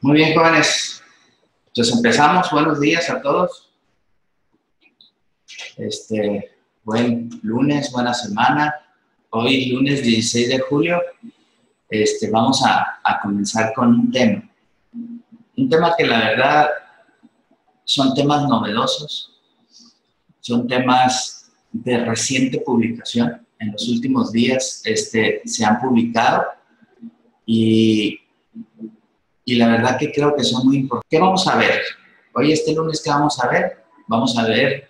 Muy bien, jóvenes. Entonces empezamos. Buenos días a todos. Buen lunes, buena semana. Hoy, lunes 16 de julio, vamos a comenzar con un tema. Un tema que la verdad son temas novedosos, son temas de reciente publicación. En los últimos días se han publicado y la verdad que creo que son muy importantes. ¿Qué vamos a ver? Hoy, lunes, ¿qué vamos a ver? Vamos a ver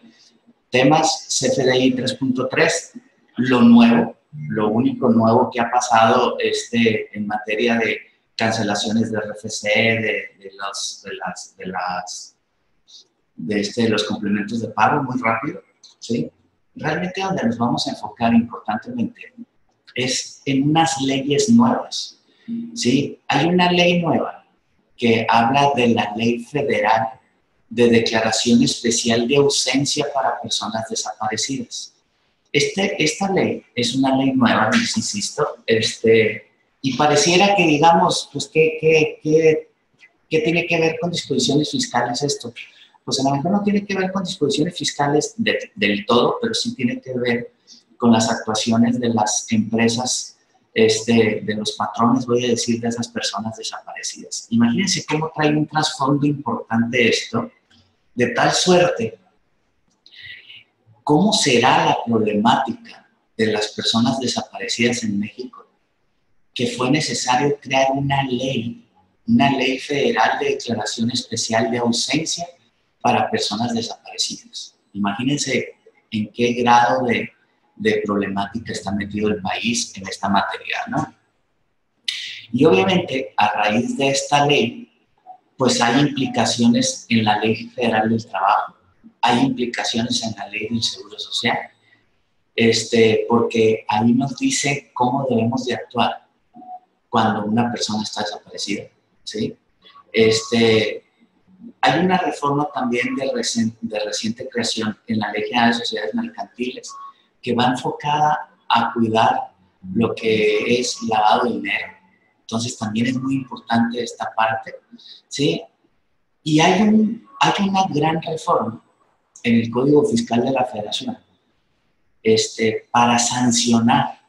temas CFDI 3.3, lo nuevo, lo único nuevo que ha pasado en materia de cancelaciones de RFC, de los complementos de pago, muy rápido, ¿sí? Realmente donde nos vamos a enfocar importantemente es en unas leyes nuevas, ¿sí? Hay una ley nueva que habla de la Ley Federal de Declaración Especial de Ausencia para Personas Desaparecidas. Esta ley es una ley nueva, insisto, y pareciera que digamos, pues, ¿qué tiene que ver con disposiciones fiscales esto? Pues a lo mejor no tiene que ver con disposiciones fiscales del todo, pero sí tiene que ver con las actuaciones de las empresas, de los patrones, voy a decir, de esas personas desaparecidas. Imagínense cómo trae un trasfondo importante esto, de tal suerte, ¿cómo será la problemática de las personas desaparecidas en México? Que fue necesario crear una ley federal de declaración especial de ausencia para personas desaparecidas. Imagínense en qué grado de problemática está metido el país en esta materia, ¿no? Y obviamente, a raíz de esta ley, pues hay implicaciones en la Ley Federal del Trabajo, hay implicaciones en la Ley del Seguro Social, porque ahí nos dice cómo debemos de actuar cuando una persona está desaparecida, ¿sí? Hay una reforma también de reciente creación en la Ley General de Sociedades Mercantiles que va enfocada a cuidar lo que es lavado de dinero. Entonces también es muy importante esta parte, ¿sí? Y hay una gran reforma en el Código Fiscal de la Federación para sancionar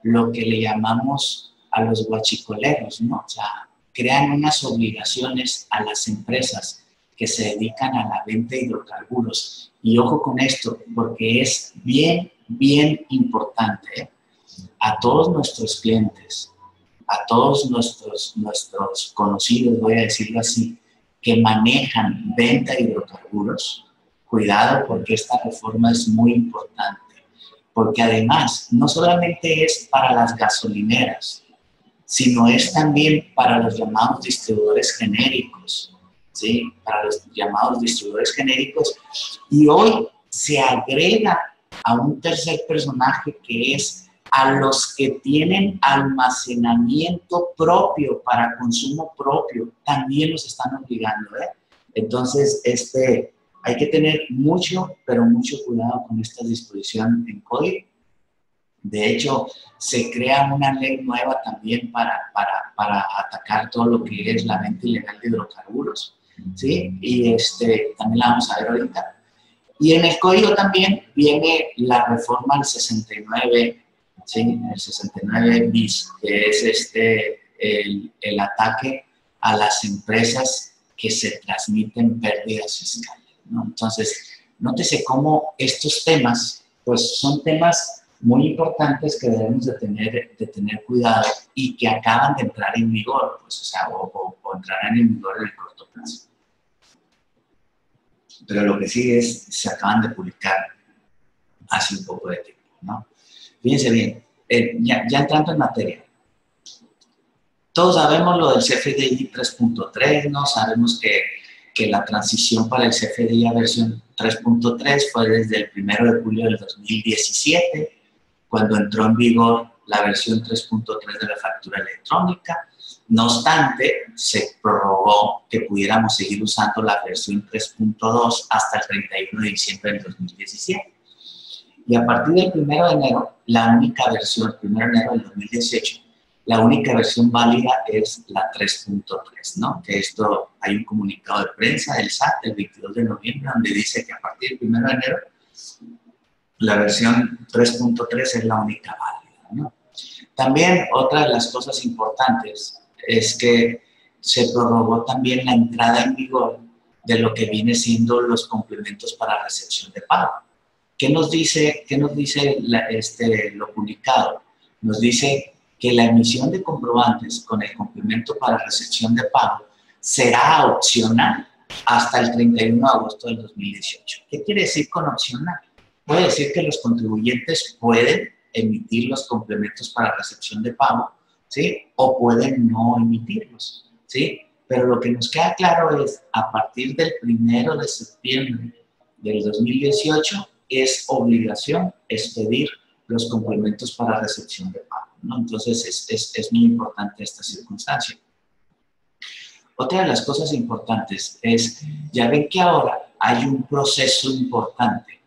lo que le llamamos a los guachicoleros, ¿no? O sea, crean unas obligaciones a las empresas que se dedican a la venta de hidrocarburos. Y ojo con esto, porque es bien, bien importante, ¿eh? A todos nuestros clientes, a todos nuestros conocidos, voy a decirlo así, que manejan venta de hidrocarburos, cuidado porque esta reforma es muy importante, porque además no solamente es para las gasolineras, sino es también para los llamados distribuidores genéricos, ¿sí? Para los llamados distribuidores genéricos. Y hoy se agrega a un tercer personaje que es a los que tienen almacenamiento propio para consumo propio, también los están obligando, ¿eh? Entonces, hay que tener mucho, pero mucho cuidado con esta disposición en código. De hecho, se crea una ley nueva también para atacar todo lo que es la venta ilegal de hidrocarburos, ¿sí? Y también la vamos a ver ahorita. Y en el código también viene la reforma al 69, ¿sí? El 69 bis, que es el ataque a las empresas que se transmiten pérdidas fiscales, ¿no? Entonces, nótese cómo estos temas, pues son temas muy importantes que debemos de tener cuidado y que acaban de entrar en vigor, pues, o sea, o entrarán en vigor en el corto plazo. Pero lo que sí se acaban de publicar hace un poco de tiempo, ¿no? Fíjense bien, ya entrando en materia, todos sabemos lo del CFDI 3.3, ¿no? Sabemos que la transición para el CFDI a versión 3.3 fue desde el 1 de julio del 2017, cuando entró en vigor la versión 3.3 de la factura electrónica. No obstante, se prorrogó que pudiéramos seguir usando la versión 3.2 hasta el 31 de diciembre del 2017. Y a partir del 1 de enero, la única versión, 1 de enero del 2018, La única versión válida es la 3.3, ¿no? Que esto, hay un comunicado de prensa del SAT el 22 de noviembre donde dice que a partir del 1 de enero la versión 3.3 es la única válida, ¿no? También otra de las cosas importantes es que se prorrogó también la entrada en vigor de lo que viene siendo los complementos para recepción de pago. ¿Qué nos dice lo publicado? Nos dice que la emisión de comprobantes con el complemento para recepción de pago será opcional hasta el 31 de agosto del 2018. ¿Qué quiere decir con opcional? Puede decir que los contribuyentes pueden emitir los complementos para recepción de pago, ¿sí? O pueden no emitirlos, ¿sí? Pero lo que nos queda claro es, a partir del 1 de septiembre del 2018, es obligación expedir los complementos para recepción de pago, ¿no? Entonces, es muy importante esta circunstancia. Otra de las cosas importantes es, ya ven que ahora hay un proceso importante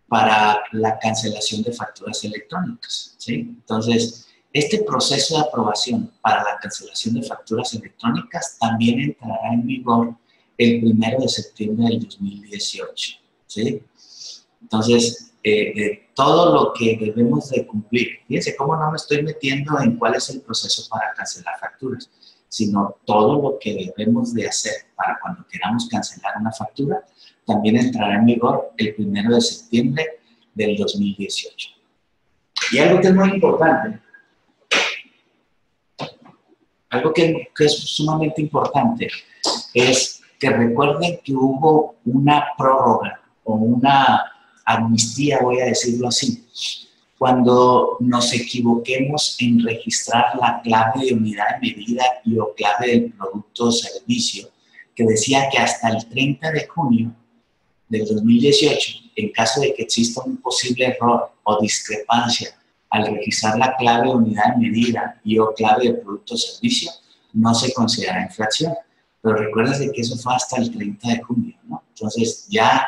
para la cancelación de facturas electrónicas, ¿sí? Entonces, este proceso de aprobación para la cancelación de facturas electrónicas también entrará en vigor el 1 de septiembre del 2018, ¿sí? Entonces, todo lo que debemos de cumplir, fíjense cómo no me estoy metiendo en cuál es el proceso para cancelar facturas, sino todo lo que debemos de hacer para cuando queramos cancelar una factura, también entrará en vigor el 1 de septiembre del 2018. Y algo que es muy importante, algo que es sumamente importante, es que recuerden que hubo una prórroga o una amnistía, voy a decirlo así, cuando nos equivoquemos en registrar la clave de unidad de medida y o clave del producto o servicio, que decía que hasta el 30 de junio del 2018, en caso de que exista un posible error o discrepancia al registrar la clave de unidad de medida y o clave de producto o servicio, no se considera infracción. Pero recuerden que eso fue hasta el 30 de junio, ¿no? Entonces, ya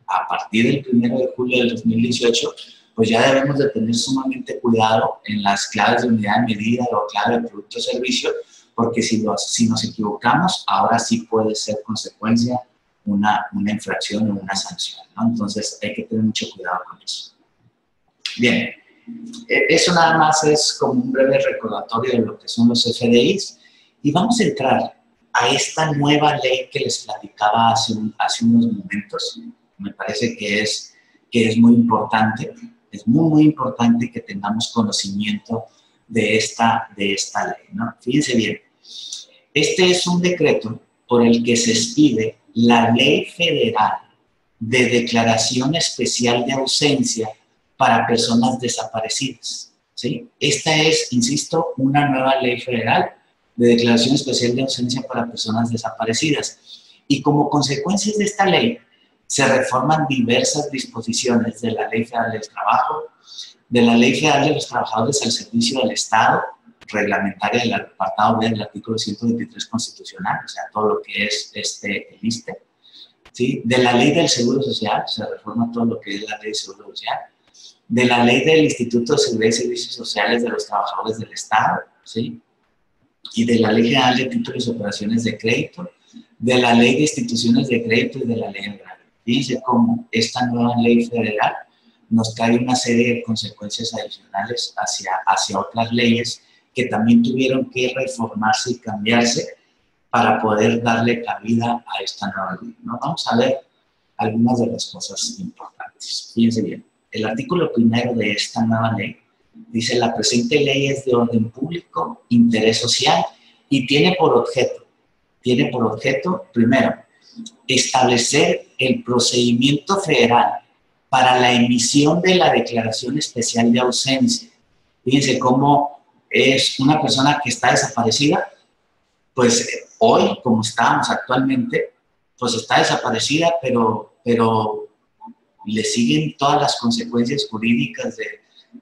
a partir del 1 de julio del 2018, pues ya debemos de tener sumamente cuidado en las claves de unidad de medida o clave de producto o servicio, porque si nos equivocamos, ahora sí puede ser consecuencia una infracción o una sanción, ¿no? Entonces hay que tener mucho cuidado con eso. Bien, eso nada más es como un breve recordatorio de lo que son los FDIs y vamos a entrar a esta nueva ley que les platicaba hace unos momentos. Me parece que es muy importante, es muy importante que tengamos conocimiento de esta ley, ¿no? Fíjense bien, este es un decreto por el que se expide la Ley Federal de Declaración Especial de Ausencia para Personas Desaparecidas, ¿sí? Esta es, insisto, una nueva Ley Federal de Declaración Especial de Ausencia para Personas Desaparecidas. Y como consecuencias de esta ley, se reforman diversas disposiciones de la Ley Federal del Trabajo, de la Ley Federal de los Trabajadores al Servicio del Estado, reglamentaria del apartado B del artículo 123 constitucional, o sea, todo lo que es el ISSSTE, ¿sí? De la Ley del Seguro Social, se reforma todo lo que es la Ley del Seguro Social, de la Ley del Instituto de Seguridad y Servicios Sociales de los Trabajadores del Estado, ¿sí? Y de la Ley General de Títulos y Operaciones de Crédito, de la Ley de Instituciones de Crédito y de la Ley Agraria. Fíjense cómo esta nueva ley federal nos trae una serie de consecuencias adicionales hacia otras leyes que también tuvieron que reformarse y cambiarse para poder darle cabida a esta nueva ley, ¿no? Vamos a ver algunas de las cosas importantes. Fíjense bien, el artículo 1 de esta nueva ley dice: la presente ley es de orden público, interés social y tiene por objeto, primero, establecer el procedimiento federal para la emisión de la declaración especial de ausencia. Fíjense cómo es una persona que está desaparecida, pues hoy, como estamos actualmente, pues está desaparecida, pero le siguen todas las consecuencias jurídicas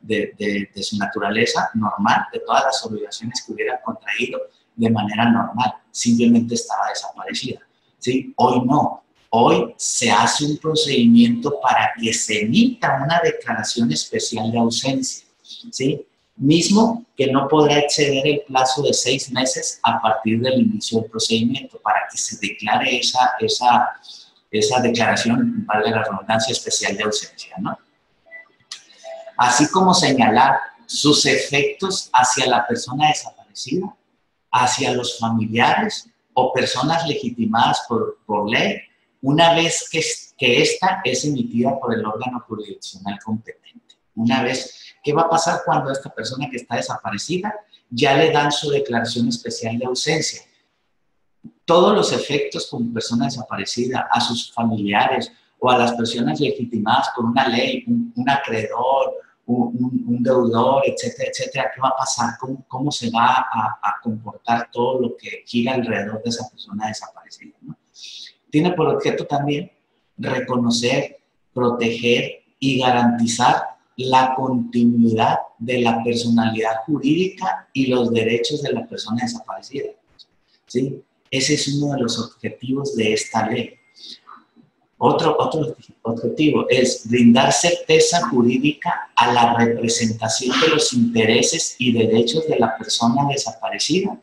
de su naturaleza normal, de todas las obligaciones que hubiera contraído de manera normal, simplemente estaba desaparecida, ¿sí? Hoy no, hoy se hace un procedimiento para que se emita una declaración especial de ausencia, ¿sí? mismo que no podrá exceder el plazo de 6 meses a partir del inicio del procedimiento para que se declare esa declaración, valga la redundancia, especial de ausencia, ¿no? Así como señalar sus efectos hacia la persona desaparecida, hacia los familiares o personas legitimadas por ley, una vez que ésta es emitida por el órgano jurisdiccional competente. Una vez, ¿qué va a pasar cuando esta persona que está desaparecida ya le dan su declaración especial de ausencia? Todos los efectos como persona desaparecida, a sus familiares o a las personas legitimadas por una ley, un acreedor, un deudor, etcétera, etcétera, ¿qué va a pasar? ¿Cómo se va a comportar todo lo que gira alrededor de esa persona desaparecida, ¿no? Tiene por objeto también reconocer, proteger y garantizar la continuidad de la personalidad jurídica y los derechos de la persona desaparecida, ¿sí? Ese es uno de los objetivos de esta ley. Otro objetivo es brindar certeza jurídica a la representación de los intereses y derechos de la persona desaparecida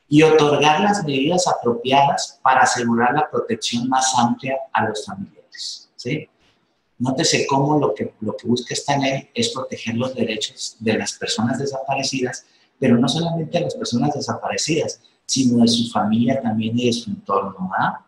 y otorgar las medidas apropiadas para asegurar la protección más amplia a los familiares, ¿sí? Nótese cómo lo que busca esta ley es proteger los derechos de las personas desaparecidas, pero no solamente de las personas desaparecidas, sino de su familia también y de su entorno, ¿ah?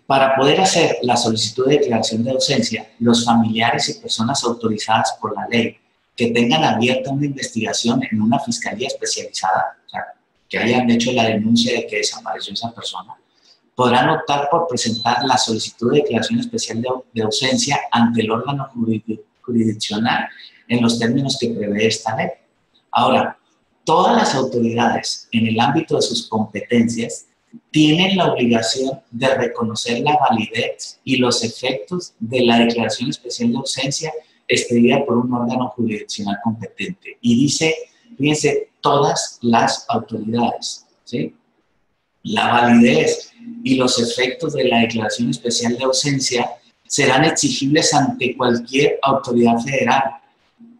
Para poder hacer la solicitud de declaración de ausencia, los familiares y personas autorizadas por la ley que tengan abierta una investigación en una fiscalía especializada, o sea, que hayan hecho la denuncia de que desapareció esa persona, podrán optar por presentar la solicitud de declaración especial de ausencia ante el órgano jurisdiccional en los términos que prevé esta ley. Ahora, todas las autoridades en el ámbito de sus competencias tienen la obligación de reconocer la validez y los efectos de la declaración especial de ausencia expedida por un órgano jurisdiccional competente. Y dice, fíjense, todas las autoridades, ¿sí? La validez y los efectos de la declaración especial de ausencia serán exigibles ante cualquier autoridad federal,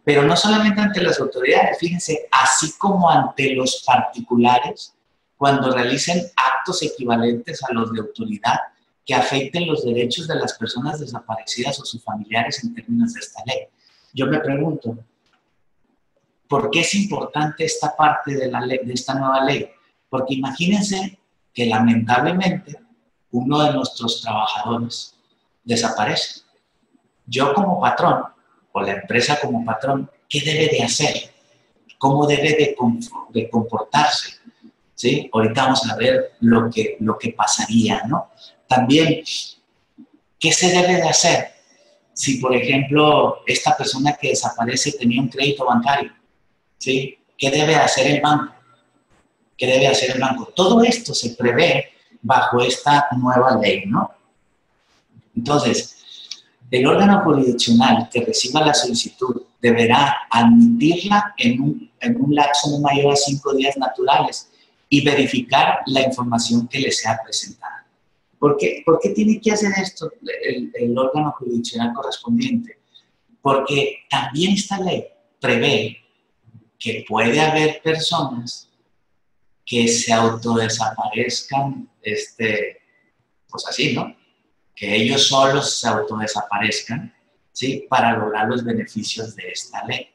pero no solamente ante las autoridades, fíjense, así como ante los particulares, cuando realicen actos equivalentes a los de autoridad que afecten los derechos de las personas desaparecidas o sus familiares en términos de esta ley. Yo me pregunto, ¿por qué es importante esta parte de la ley, de esta nueva ley? Porque imagínense que lamentablemente uno de nuestros trabajadores desaparece. Yo como patrón, o la empresa como patrón, ¿qué debe de hacer? ¿Cómo debe de comportarse? ¿Sí? Ahorita vamos a ver lo que pasaría, ¿no? También, ¿qué se debe de hacer si, por ejemplo, esta persona que desaparece tenía un crédito bancario? ¿Sí? ¿Qué debe hacer el banco? ¿Qué debe hacer el banco? Todo esto se prevé bajo esta nueva ley, ¿no? Entonces, el órgano jurisdiccional que reciba la solicitud deberá admitirla en un lapso no mayor a 5 días naturales y verificar la información que le sea presentada. ¿Por qué tiene que hacer esto el órgano jurisdiccional correspondiente? Porque también esta ley prevé que puede haber personas que se autodesaparezcan, pues así, ¿no? Que ellos solos se autodesaparezcan, ¿sí? Para lograr los beneficios de esta ley.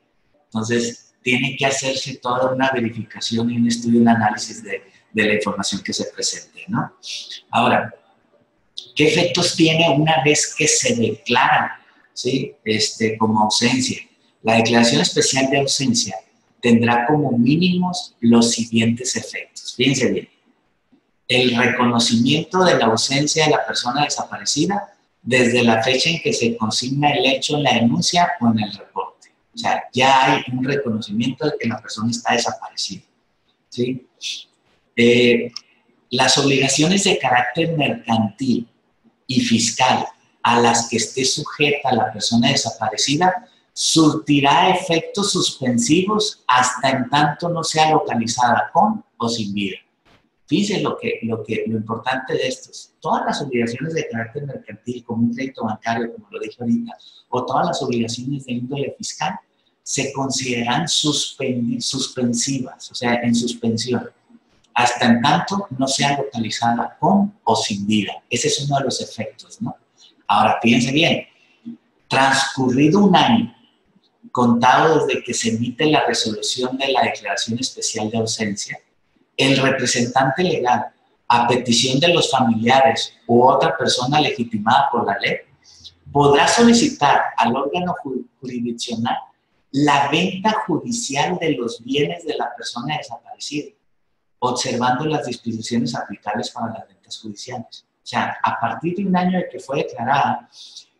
Entonces, tiene que hacerse toda una verificación y un estudio, un análisis de la información que se presente, ¿no? Ahora, ¿qué efectos tiene una vez que se declara, ¿sí? Como ausencia? La declaración especial de ausencia tendrá como mínimos los siguientes efectos. Fíjense bien. El reconocimiento de la ausencia de la persona desaparecida desde la fecha en que se consigna el hecho en la denuncia o en el reporte. O sea, ya hay un reconocimiento de que la persona está desaparecida, ¿sí? Las obligaciones de carácter mercantil y fiscal a las que esté sujeta la persona desaparecida surtirá efectos suspensivos hasta en tanto no sea localizada con o sin vida. Fíjense lo importante de estos. Todas las obligaciones de carácter mercantil, como un crédito bancario, como lo dije ahorita, o todas las obligaciones de índole fiscal, se consideran suspensivas, o sea, en suspensión, hasta en tanto no sea localizada con o sin vida. Ese es uno de los efectos, ¿no? Ahora, fíjense bien, transcurrido un año, contado desde que se emite la resolución de la declaración especial de ausencia, el representante legal, a petición de los familiares u otra persona legitimada por la ley, podrá solicitar al órgano jurisdiccional la venta judicial de los bienes de la persona desaparecida, observando las disposiciones aplicables para las ventas judiciales. O sea, a partir de un año de que fue declarada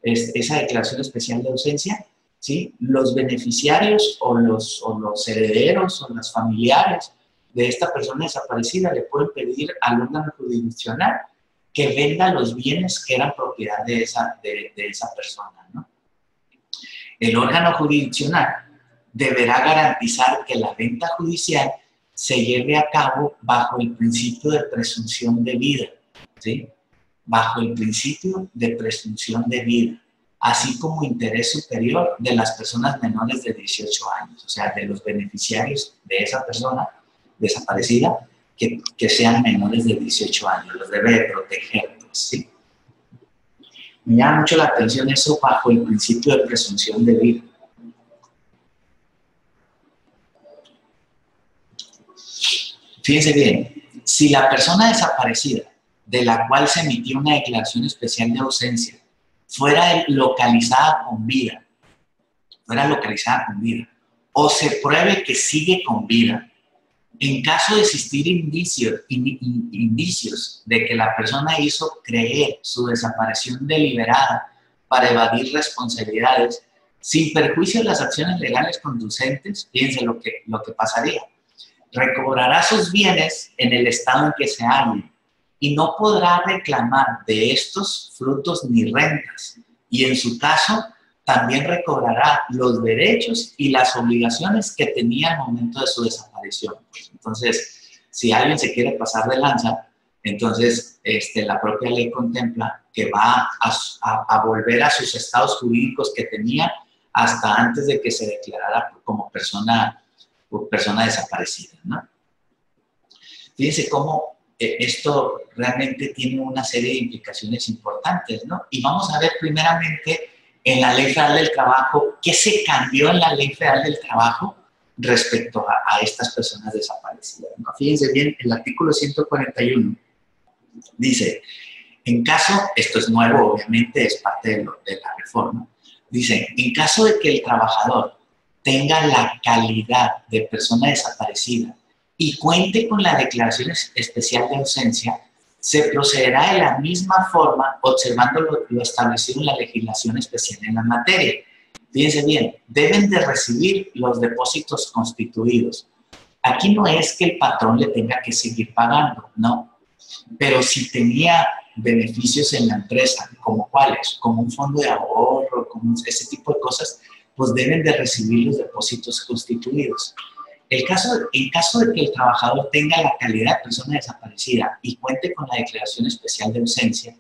esa declaración especial de ausencia, ¿sí?, los beneficiarios o los herederos o los familiares de esta persona desaparecida le pueden pedir al órgano jurisdiccional que venda los bienes que eran propiedad de esa persona, ¿no? El órgano jurisdiccional deberá garantizar que la venta judicial se lleve a cabo bajo el principio de presunción de vida, ¿sí? Bajo el principio de presunción de vida, así como interés superior de las personas menores de 18 años, o sea, de los beneficiarios de esa persona desaparecida que sean menores de 18 años, los debe de proteger, pues, ¿sí? Me llama mucho la atención eso bajo el principio de presunción de vida. Fíjense bien, si la persona desaparecida de la cual se emitió una declaración especial de ausencia fuera localizada con vida, o se pruebe que sigue con vida, en caso de existir indicios de que la persona hizo creer su desaparición deliberada para evadir responsabilidades, sin perjuicio de las acciones legales conducentes, fíjense lo que pasaría. Recobrará sus bienes en el estado en que se halle y no podrá reclamar de estos frutos ni rentas. Y en su caso, también recobrará los derechos y las obligaciones que tenía al momento de su desaparición. Entonces, si alguien se quiere pasar de lanza, entonces la propia ley contempla que va a volver a sus estados jurídicos que tenía hasta antes de que se declarara como persona desaparecida, ¿no? Fíjense cómo esto realmente tiene una serie de implicaciones importantes, ¿no? Y vamos a ver primeramente en la Ley Federal del Trabajo qué se cambió en la Ley Federal del Trabajo respecto a estas personas desaparecidas, ¿no? Fíjense bien, el artículo 141 dice, en caso, esto es nuevo, obviamente, es parte de la reforma, dice, en caso de que el trabajador tenga la calidad de persona desaparecida y cuente con la declaración especial de ausencia, se procederá de la misma forma observando lo establecido en la legislación especial en la materia. Fíjense bien, deben de recibir los depósitos constituidos. Aquí no es que el patrón le tenga que seguir pagando, no. Pero si tenía beneficios en la empresa, ¿como cuáles? Como un fondo de ahorro, como ese tipo de cosas, pues deben de recibir los depósitos constituidos. En caso de que el trabajador tenga la calidad de persona desaparecida y cuente con la declaración especial de ausencia,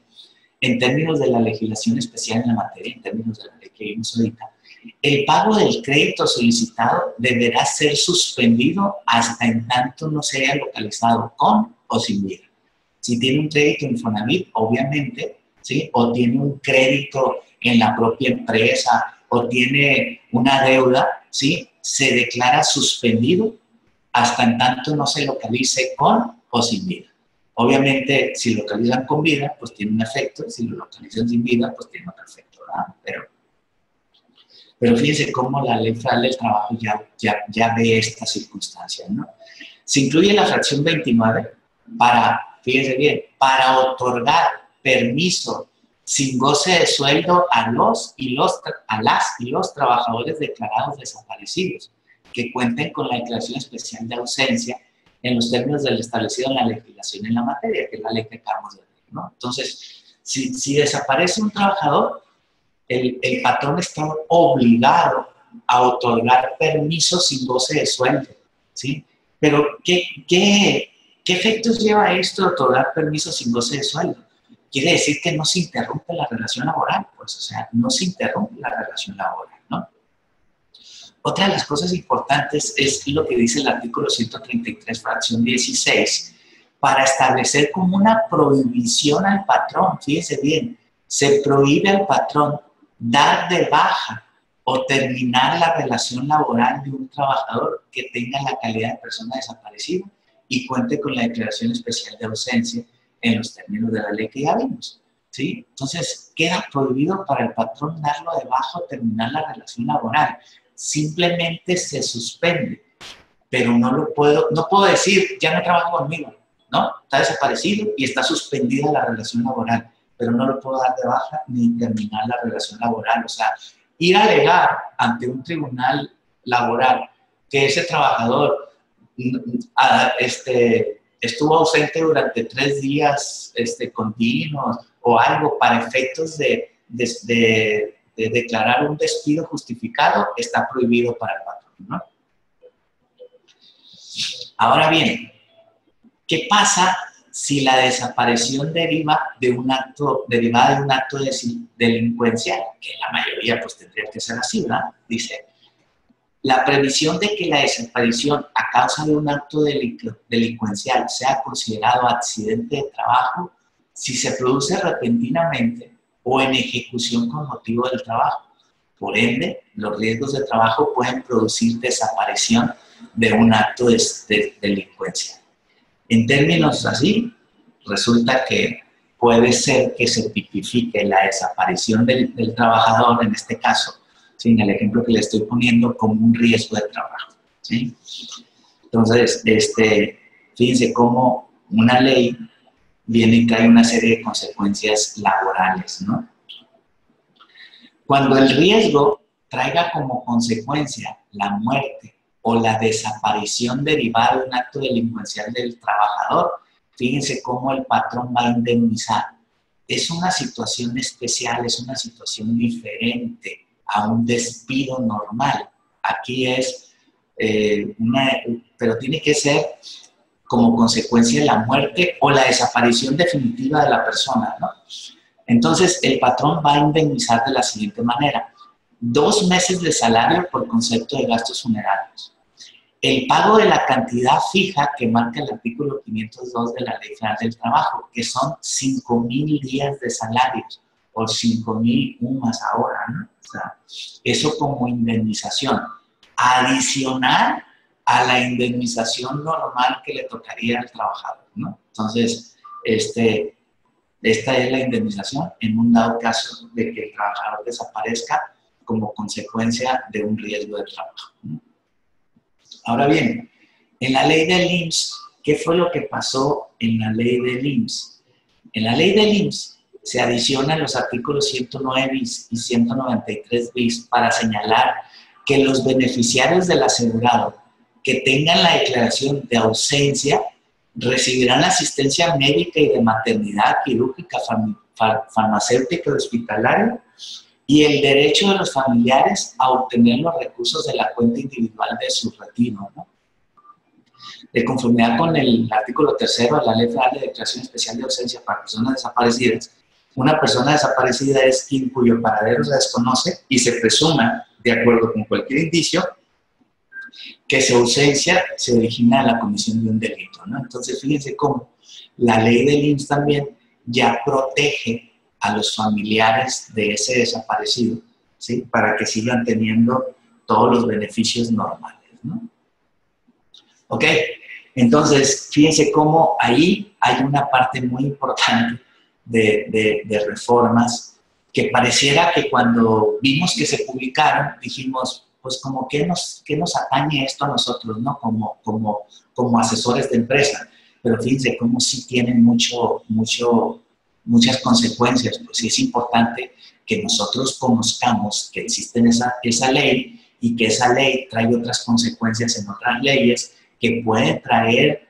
en términos de la legislación especial en la materia, en términos de la ley que vimos ahorita, el pago del crédito solicitado deberá ser suspendido hasta en tanto no sea localizado con o sin vida. Si tiene un crédito en Infonavit, obviamente, ¿sí? O tiene un crédito en la propia empresa, o tiene una deuda, ¿sí?, se declara suspendido hasta en tanto no se localice con o sin vida. Obviamente, si lo localizan con vida, pues tiene un efecto, si lo localizan sin vida, pues tiene otro efecto, ¿verdad? Pero fíjense cómo la Ley Federal del Trabajo ya ve estas circunstancias, ¿no? Se incluye la fracción 29 fíjense bien, para otorgar permiso sin goce de sueldo a las y los trabajadores declarados desaparecidos que cuenten con la declaración especial de ausencia en los términos del establecido en la legislación en la materia, que es la ley que acabamos de ver, ¿no? Entonces, si desaparece un trabajador, el patrón está obligado a otorgar permiso sin goce de sueldo, ¿sí? Pero, ¿qué efectos lleva esto de otorgar permiso sin goce de sueldo? Quiere decir que no se interrumpe la relación laboral, pues, o sea, no se interrumpe la relación laboral, ¿no? Otra de las cosas importantes es lo que dice el artículo 133, fracción 16, para establecer como una prohibición al patrón. Fíjense bien, se prohíbe al patrón dar de baja o terminar la relación laboral de un trabajador que tenga la calidad de persona desaparecida y cuente con la declaración especial de ausencia en los términos de la ley que ya vimos, ¿sí? Entonces, queda prohibido para el patrón darlo de baja o terminar la relación laboral. Simplemente se suspende, pero no puedo decir, ya no trabaja conmigo, ¿no? Está desaparecido y está suspendida la relación laboral, pero no lo puedo dar de baja ni terminar la relación laboral. O sea, ir a alegar ante un tribunal laboral que ese trabajador estuvo ausente durante 3 días continuos o algo para efectos de declarar un despido justificado, está prohibido para el patrón, ¿no? Ahora bien, ¿qué pasa si la desaparición derivada de un acto delincuencial? Que la mayoría pues tendría que ser así, ¿verdad? Dice, la previsión de que la desaparición a causa de un acto delincuencial sea considerado accidente de trabajo si se produce repentinamente o en ejecución con motivo del trabajo. Por ende, los riesgos de trabajo pueden producir desaparición de un acto de delincuencia. En términos así, resulta que puede ser que se tipifique la desaparición del trabajador, en este caso, ¿sí? En el ejemplo que le estoy poniendo, como un riesgo de trabajo, ¿sí? Entonces, fíjense cómo una ley viene y trae una serie de consecuencias laborales, ¿no? Cuando el riesgo traiga como consecuencia la muerte o la desaparición derivada de un acto delincuencial del trabajador, fíjense cómo el patrón va a indemnizar. Es una situación especial, es una situación diferente a un despido normal. Aquí es pero tiene que ser como consecuencia de la muerte o la desaparición definitiva de la persona, ¿no? Entonces, el patrón va a indemnizar de la siguiente manera: 2 meses de salario por concepto de gastos funerarios. El pago de la cantidad fija que marca el artículo 502 de la Ley Federal del Trabajo, que son 5,000 días de salarios, o 5,000 UMAS ahora, ¿no? O sea, eso como indemnización, adicional a la indemnización normal que le tocaría al trabajador, ¿no? Entonces, esta es la indemnización en un dado caso de que el trabajador desaparezca como consecuencia de un riesgo de trabajo, ¿no? Ahora bien, en la ley del IMSS, ¿qué fue lo que pasó en la ley del IMSS? En la ley del IMSS se adicionan los artículos 109 bis y 193 bis para señalar que los beneficiarios del asegurado que tengan la declaración de ausencia recibirán asistencia médica y de maternidad, quirúrgica, farmacéutica y hospitalaria, y el derecho de los familiares a obtener los recursos de la cuenta individual de su retiro, ¿no? De conformidad con el artículo 3 de la Ley Federal de Declaración Especial de Ausencia para Personas Desaparecidas, una persona desaparecida es quien cuyo paradero se desconoce y se presuma, de acuerdo con cualquier indicio, que su ausencia se origina de la comisión de un delito, ¿no? Entonces, fíjense cómo la ley del IMSS también ya protege a los familiares de ese desaparecido, ¿sí? Para que sigan teniendo todos los beneficios normales, ¿no? ¿Ok? Entonces, fíjense cómo ahí hay una parte muy importante de reformas que pareciera que cuando vimos que se publicaron, dijimos, pues como que nos atañe esto a nosotros, ¿no? Como asesores de empresa. Pero fíjense cómo sí tienen muchas consecuencias. Pues sí es importante que nosotros conozcamos que existe esa ley y que esa ley trae otras consecuencias en otras leyes que pueden traer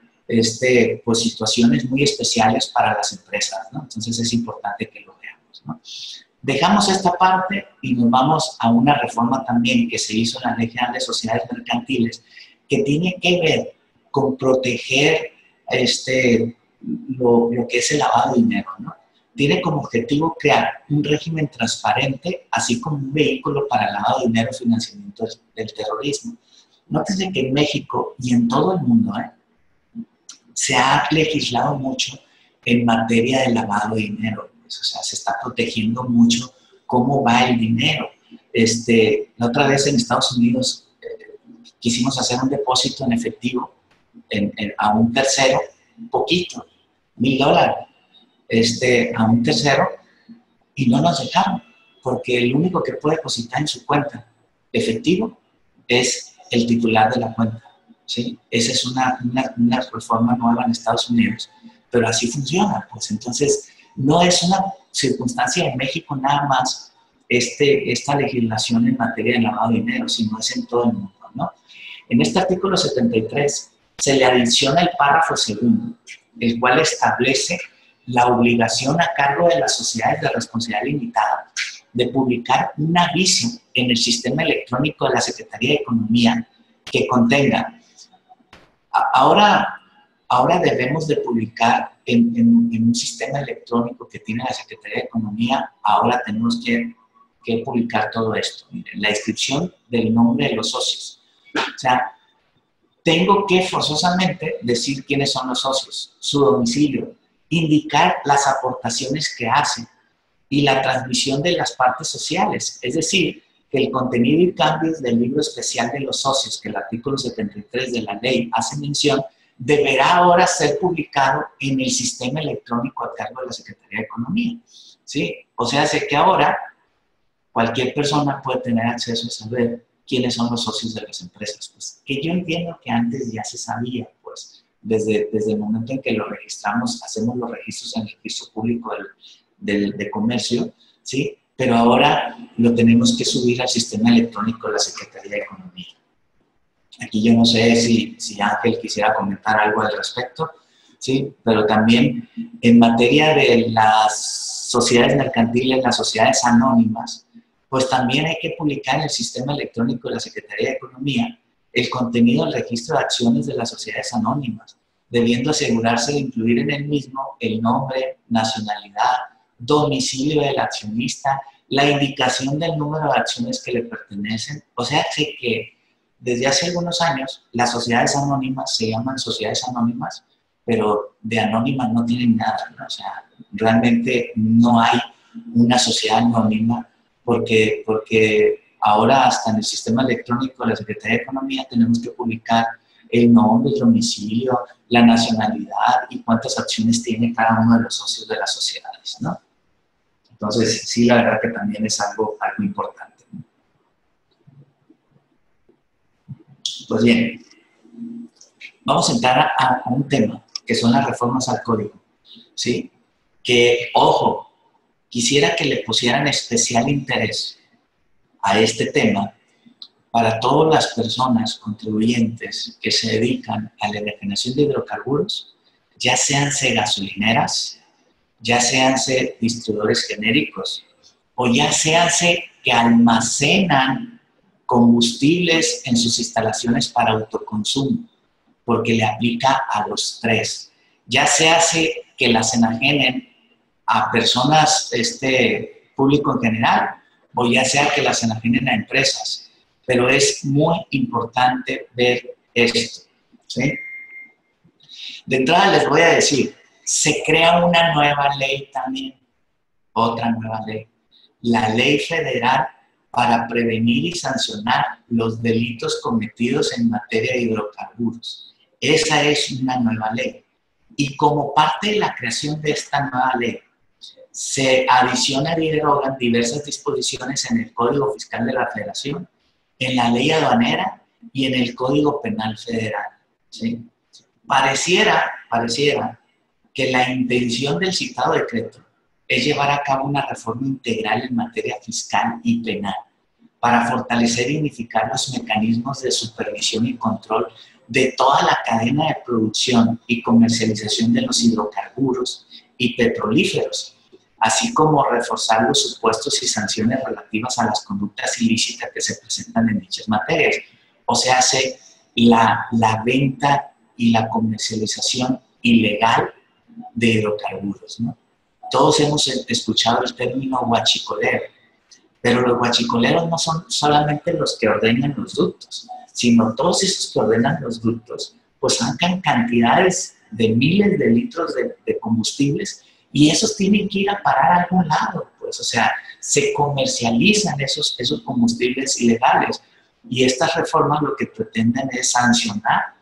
pues situaciones muy especiales para las empresas, ¿no? Entonces es importante que lo veamos, ¿no? Dejamos esta parte y nos vamos a una reforma también que se hizo en la Ley General de Sociedades Mercantiles, que tiene que ver con proteger lo que es el lavado de dinero, ¿no? tiene como objetivo crear un régimen transparente, así como un vehículo para el lavado de dinero y financiamiento del terrorismo. Nótese que en México y en todo el mundo se ha legislado mucho en materia de lavado de dinero. Pues, o sea, se está protegiendo mucho cómo va el dinero. La otra vez en Estados Unidos quisimos hacer un depósito en efectivo a un tercero, poquito, $1,000, a un tercero, y no nos dejaron, porque el único que puede depositar en su cuenta efectivo es el titular de la cuenta, ¿sí? Esa es una reforma nueva en Estados Unidos, pero así funciona, pues. Entonces, no es una circunstancia en México nada más esta legislación en materia de lavado de dinero, sino es en todo el mundo, ¿no? En este artículo 73 se le adiciona el párrafo segundo, el cual establece la obligación a cargo de las sociedades de responsabilidad limitada de publicar un aviso en el sistema electrónico de la Secretaría de Economía que contenga. Ahora debemos de publicar en un sistema electrónico que tiene la Secretaría de Economía, ahora tenemos que publicar todo esto. Miren, la inscripción del nombre de los socios. O sea, tengo que forzosamente decir quiénes son los socios, su domicilio, indicar las aportaciones que hacen y la transmisión de las partes sociales. Es decir, que el contenido y cambios del libro especial de los socios, que el artículo 73 de la ley hace mención, deberá ahora ser publicado en el sistema electrónico a cargo de la Secretaría de Economía, ¿sí? O sea, sé que ahora cualquier persona puede tener acceso a saber quiénes son los socios de las empresas. Pues, que yo entiendo que antes ya se sabía, pues, desde el momento en que lo registramos, hacemos los registros en el registro público de comercio, ¿sí? Pero ahora lo tenemos que subir al sistema electrónico de la Secretaría de Economía. Aquí yo no sé si Ángel quisiera comentar algo al respecto, ¿sí? Pero también en materia de las sociedades mercantiles, las sociedades anónimas, pues también hay que publicar en el sistema electrónico de la Secretaría de Economía el contenido del registro de acciones de las sociedades anónimas, debiendo asegurarse de incluir en el mismo el nombre, nacionalidad, domicilio del accionista, la indicación del número de acciones que le pertenecen. O sea, que desde hace algunos años las sociedades anónimas se llaman sociedades anónimas, pero de anónimas no tienen nada, ¿no? O sea, realmente no hay una sociedad anónima porque ahora hasta en el sistema electrónico de la Secretaría de Economía tenemos que publicar el nombre, el domicilio, la nacionalidad y cuántas acciones tiene cada uno de los socios de las sociedades, ¿no? Entonces, sí, la verdad que también es algo importante, ¿no? Pues bien, vamos a entrar a un tema, que son las reformas al código, ¿sí? Que, ojo, quisiera que le pusieran especial interés a este tema para todas las personas contribuyentes que se dedican a la enajenación de hidrocarburos, ya sean gasolineras, ya sean distribuidores genéricos, o ya sean que almacenan combustibles en sus instalaciones para autoconsumo, porque le aplica a los tres. Ya se hace que las enajenen a personas, público en general, o ya sea que las enajenen a empresas. Pero es muy importante ver esto, ¿sí? De entrada les voy a decir, se crea una nueva ley también, otra nueva ley, la Ley Federal para prevenir y sancionar los delitos cometidos en materia de hidrocarburos. Esa es una nueva ley. Y como parte de la creación de esta nueva ley, se adicionan y derogan diversas disposiciones en el Código Fiscal de la Federación, en la Ley Aduanera y en el Código Penal Federal, ¿sí? Pareciera que la intención del citado decreto es llevar a cabo una reforma integral en materia fiscal y penal para fortalecer y unificar los mecanismos de supervisión y control de toda la cadena de producción y comercialización de los hidrocarburos y petrolíferos, así como reforzar los supuestos y sanciones relativas a las conductas ilícitas que se presentan en dichas materias. O sea, la venta y la comercialización ilegal de hidrocarburos, ¿no? Todos hemos escuchado el término huachicolero, pero los huachicoleros no son solamente los que ordenan los ductos, sino todos esos que ordenan los ductos, pues sacan cantidades de miles de litros de combustibles y esos tienen que ir a parar a algún lado, pues, o sea, se comercializan esos combustibles ilegales y estas reformas lo que pretenden es sancionar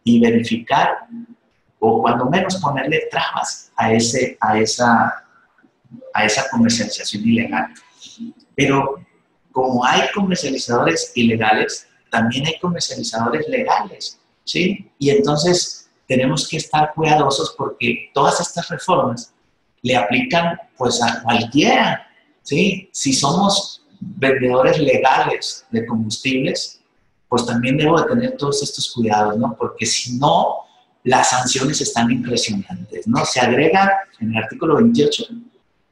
y verificar o cuando menos ponerle trabas a esa comercialización ilegal. Pero como hay comercializadores ilegales, también hay comercializadores legales, ¿sí? Y entonces tenemos que estar cuidadosos porque todas estas reformas le aplican pues a cualquiera, ¿sí? Si somos vendedores legales de combustibles, pues también debo de tener todos estos cuidados, ¿no? Porque si no, las sanciones están impresionantes, ¿no? Se agrega en el artículo 28,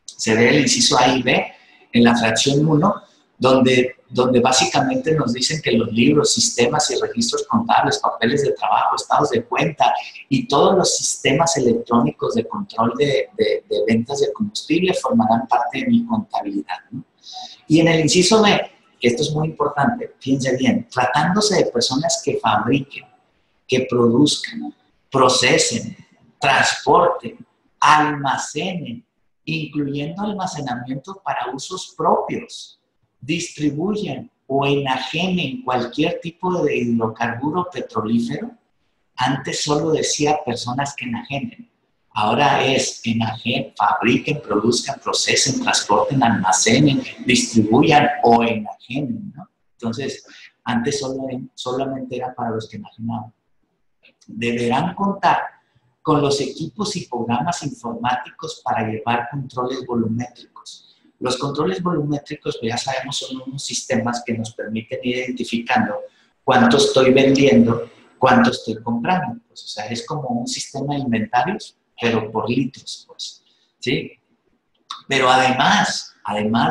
se ve el inciso A y B en la fracción 1, donde básicamente nos dicen que los libros, sistemas y registros contables, papeles de trabajo, estados de cuenta y todos los sistemas electrónicos de control de ventas de combustible formarán parte de mi contabilidad, ¿no? Y en el inciso B, que esto es muy importante, fíjense bien, tratándose de personas que fabriquen, que produzcan, procesen, transporten, almacenen, incluyendo almacenamiento para usos propios, distribuyen o enajenen cualquier tipo de hidrocarburo petrolífero. Antes solo decía personas que enajenen. Ahora es fabriquen, produzcan, procesen, transporten, almacenen, distribuyan o enajenen, ¿no? Entonces, antes solamente era para los que enajenaban. Deberán contar con los equipos y programas informáticos para llevar controles volumétricos. Los controles volumétricos, pues ya sabemos, son unos sistemas que nos permiten ir identificando cuánto estoy vendiendo, cuánto estoy comprando. Pues, o sea, es como un sistema de inventarios, pero por litros, pues, ¿sí? Pero además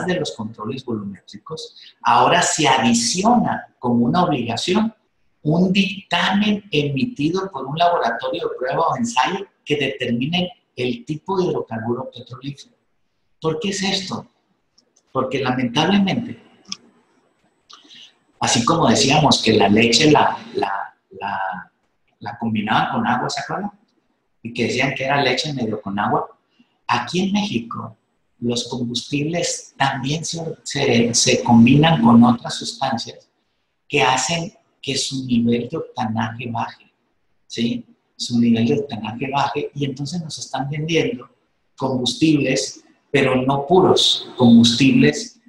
de los controles volumétricos, ahora se adiciona como una obligación un dictamen emitido por un laboratorio de prueba o ensayo que determine el tipo de hidrocarburo petrolífero. ¿Por qué es esto? Porque lamentablemente, así como decíamos que la leche la combinaban con agua, ¿se acuerdan? Y que decían que era leche medio con agua. Aquí en México, los combustibles también se combinan con otras sustancias que hacen que su nivel de octanaje baje, ¿sí? Su nivel de octanaje baje y entonces nos están vendiendo combustibles, pero no puros, combustibles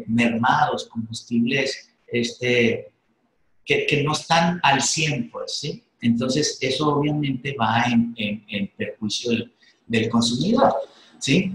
mermados, combustibles que no están al 100, pues, ¿sí? Entonces, eso obviamente va en perjuicio del consumidor, ¿sí?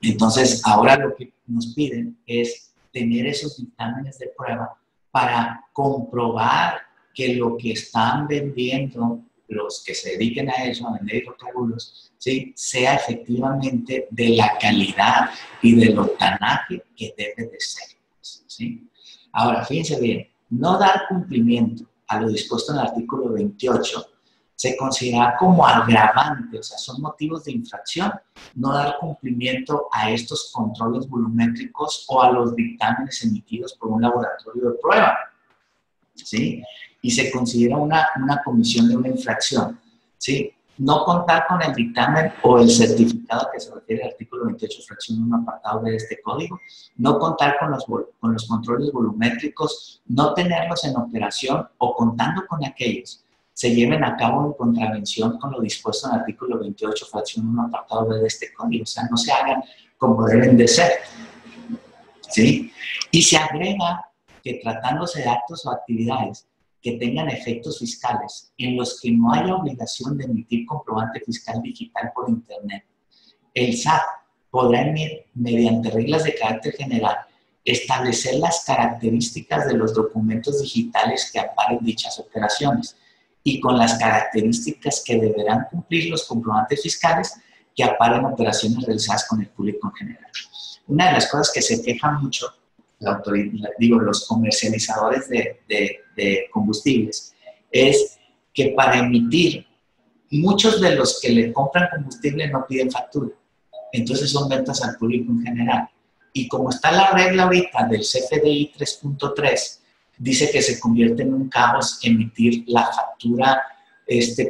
Entonces, ahora lo que nos piden es tener esos dictámenes de prueba para comprobar que lo que están vendiendo los que se dediquen a eso, a vender hidrocarburos, ¿sí? Sea efectivamente de la calidad y del octanaje que debe de ser, ¿sí? Ahora, fíjense bien, no dar cumplimiento a lo dispuesto en el artículo 28 se considera como agravante, o sea, son motivos de infracción no dar cumplimiento a estos controles volumétricos o a los dictámenes emitidos por un laboratorio de prueba, ¿sí? Y se considera una comisión de una infracción, ¿sí? No contar con el dictamen o el certificado que se refiere al artículo 28, fracción 1, apartado B de este código, no contar con los controles volumétricos, no tenerlos en operación o contando con aquellos se lleven a cabo en contravención con lo dispuesto en el artículo 28, fracción 1, apartado B de este código. O sea, no se hagan como deben de ser, ¿sí? Y se agrega que tratándose de actos o actividades que tengan efectos fiscales en los que no haya obligación de emitir comprobante fiscal digital por Internet, el SAT podrá mediante reglas de carácter general establecer las características de los documentos digitales que amparen dichas operaciones y con las características que deberán cumplir los comprobantes fiscales que amparen operaciones realizadas con el público en general. Una de las cosas que se quejan mucho los comercializadores de combustibles es que para emitir, muchos de los que le compran combustible no piden factura. entonces son ventas al público en general. Y como está la regla ahorita del CFDI 3.3, dice que se convierte en un caos emitir la factura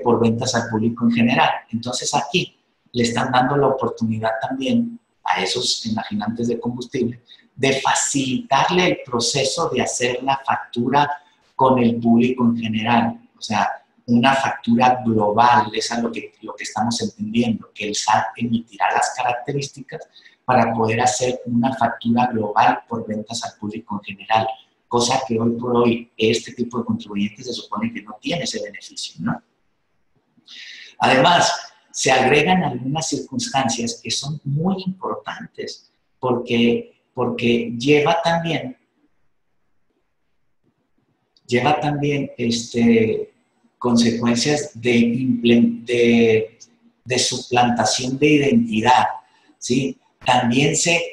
por ventas al público en general. Entonces aquí le están dando la oportunidad también a esos enajenantes de combustible de facilitarle el proceso de hacer la factura con el público en general. O sea, una factura global, eso es lo que estamos entendiendo, que el SAT emitirá las características para poder hacer una factura global por ventas al público en general, cosa que hoy por hoy este tipo de contribuyentes se supone que no tiene ese beneficio, ¿no? Además, se agregan algunas circunstancias que son muy importantes porque lleva también consecuencias de suplantación de identidad, ¿sí? También se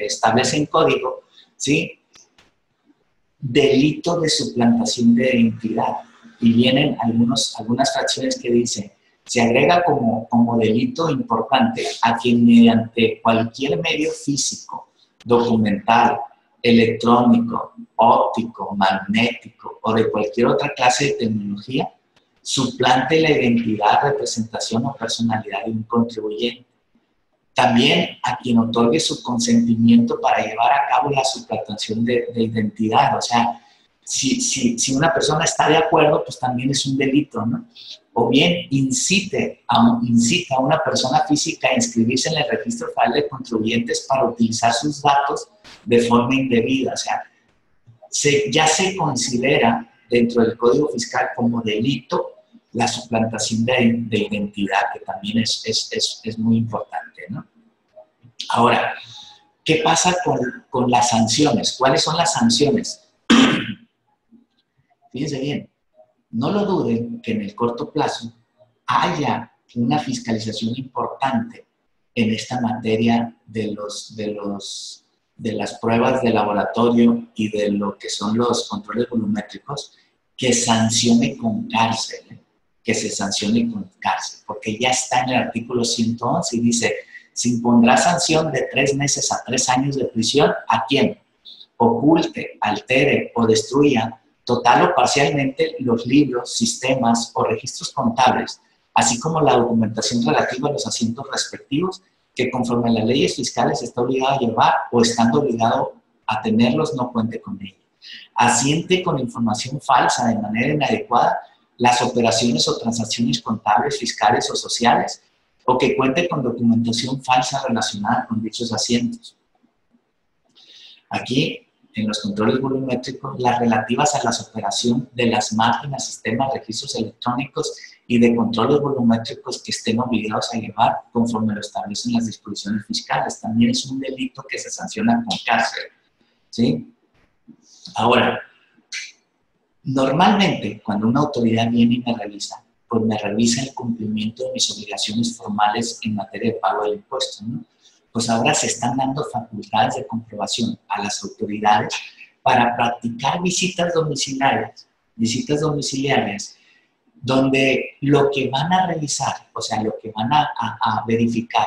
establece en código, ¿sí? Delito de suplantación de identidad. Y vienen algunas fracciones que dicen, se agrega como delito importante a quien mediante cualquier medio físico, documental, electrónico, óptico, magnético o de cualquier otra clase de tecnología, suplante la identidad, representación o personalidad de un contribuyente. También a quien otorgue su consentimiento para llevar a cabo la suplantación de identidad. O sea, si una persona está de acuerdo, pues también es un delito, ¿no? O bien incita a una persona física a inscribirse en el registro federal de contribuyentes para utilizar sus datos de forma indebida. O sea, ya se considera dentro del Código Fiscal como delito la suplantación de identidad, que también es muy importante, ¿no? Ahora, ¿qué pasa con las sanciones? ¿Cuáles son las sanciones? Fíjense bien, no lo duden que en el corto plazo haya una fiscalización importante en esta materia de las pruebas de laboratorio y de lo que son los controles volumétricos, que sancione con cárcel, que se sancione con cárcel, porque ya está en el artículo 111 y dice, se impondrá sanción de 3 meses a 3 años de prisión a quien oculte, altere o destruya total o parcialmente los libros, sistemas o registros contables, así como la documentación relativa a los asientos respectivos que conforme a las leyes fiscales está obligado a llevar o estando obligado a tenerlos no cuente con ello. Asiente con información falsa de manera inadecuada las operaciones o transacciones contables, fiscales o sociales, o que cuente con documentación falsa relacionada con dichos asientos. Aquí, en los controles volumétricos, las relativas a la operación de las máquinas, sistemas, registros electrónicos y de controles volumétricos que estén obligados a llevar conforme lo establecen las disposiciones fiscales. También es un delito que se sanciona con cárcel, ¿sí? Ahora, normalmente, cuando una autoridad viene y me revisa, pues me revisa el cumplimiento de mis obligaciones formales en materia de pago del impuesto, ¿no? Pues ahora se están dando facultades de comprobación a las autoridades para practicar visitas domiciliarias, donde lo que van a revisar, o sea, lo que van a verificar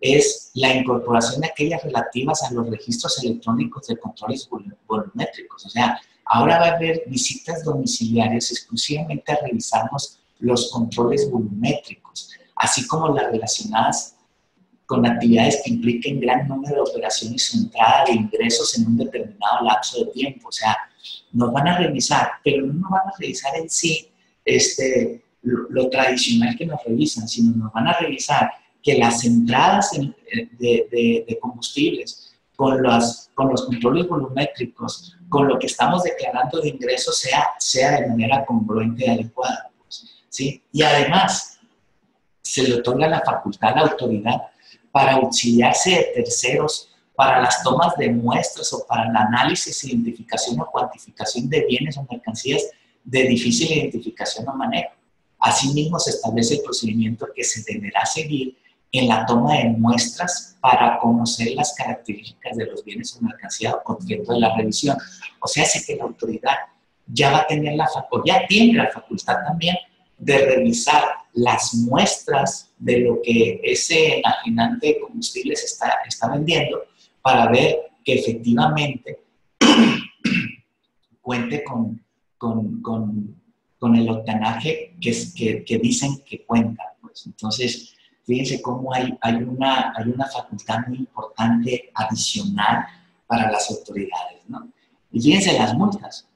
es la incorporación de aquellas relativas a los registros electrónicos de controles volumétricos. O sea, ahora va a haber visitas domiciliarias exclusivamente a revisarnos los controles volumétricos, así como las relacionadas con actividades que impliquen gran número de operaciones o entrada de ingresos en un determinado lapso de tiempo. O sea, nos van a revisar, pero no nos van a revisar en sí lo tradicional que nos revisan, sino nos van a revisar que las entradas de combustibles con los controles volumétricos, con lo que estamos declarando de ingresos sea de manera congruente y adecuada, ¿sí? Y además, se le otorga la facultad a la autoridad para auxiliarse de terceros para las tomas de muestras o para el análisis, identificación o cuantificación de bienes o mercancías de difícil identificación o manejo. Asimismo, se establece el procedimiento que se deberá seguir en la toma de muestras para conocer las características de los bienes o mercancías objeto de la revisión. O sea, es que la autoridad ya va a tener ya tiene la facultad también de revisar las muestras de lo que ese enajenante de combustibles está vendiendo para ver que efectivamente cuente con el octanaje que dicen que cuenta. Pues. Entonces, fíjense cómo hay una facultad muy importante adicional para las autoridades, ¿no? Y fíjense las multas.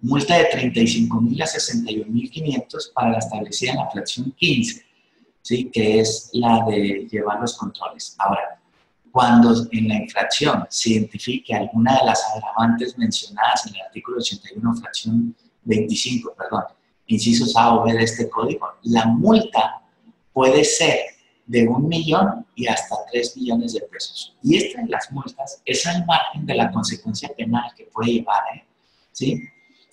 Multa de 35,000 a 61,500 para la establecida en la fracción 15, ¿sí? Que es la de llevar los controles. Ahora, cuando en la infracción se identifique alguna de las agravantes mencionadas en el artículo 81, fracción 25, incisos A o B de este código, la multa puede ser de 1 millón y hasta 3 millones de pesos. Y esta de las multas es al margen de la consecuencia penal que puede llevar, ¿sí?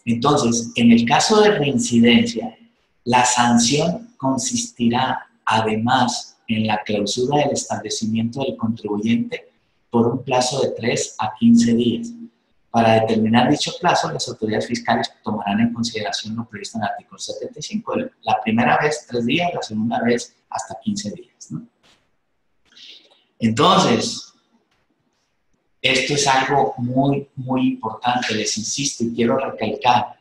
Entonces, en el caso de reincidencia, la sanción consistirá además en la clausura del establecimiento del contribuyente por un plazo de 3 a 15 días. Para determinar dicho plazo, las autoridades fiscales tomarán en consideración lo previsto en el artículo 75. La primera vez 3 días, la segunda vez hasta 15 días, ¿no? Entonces, esto es algo muy, muy importante, les insisto y quiero recalcar.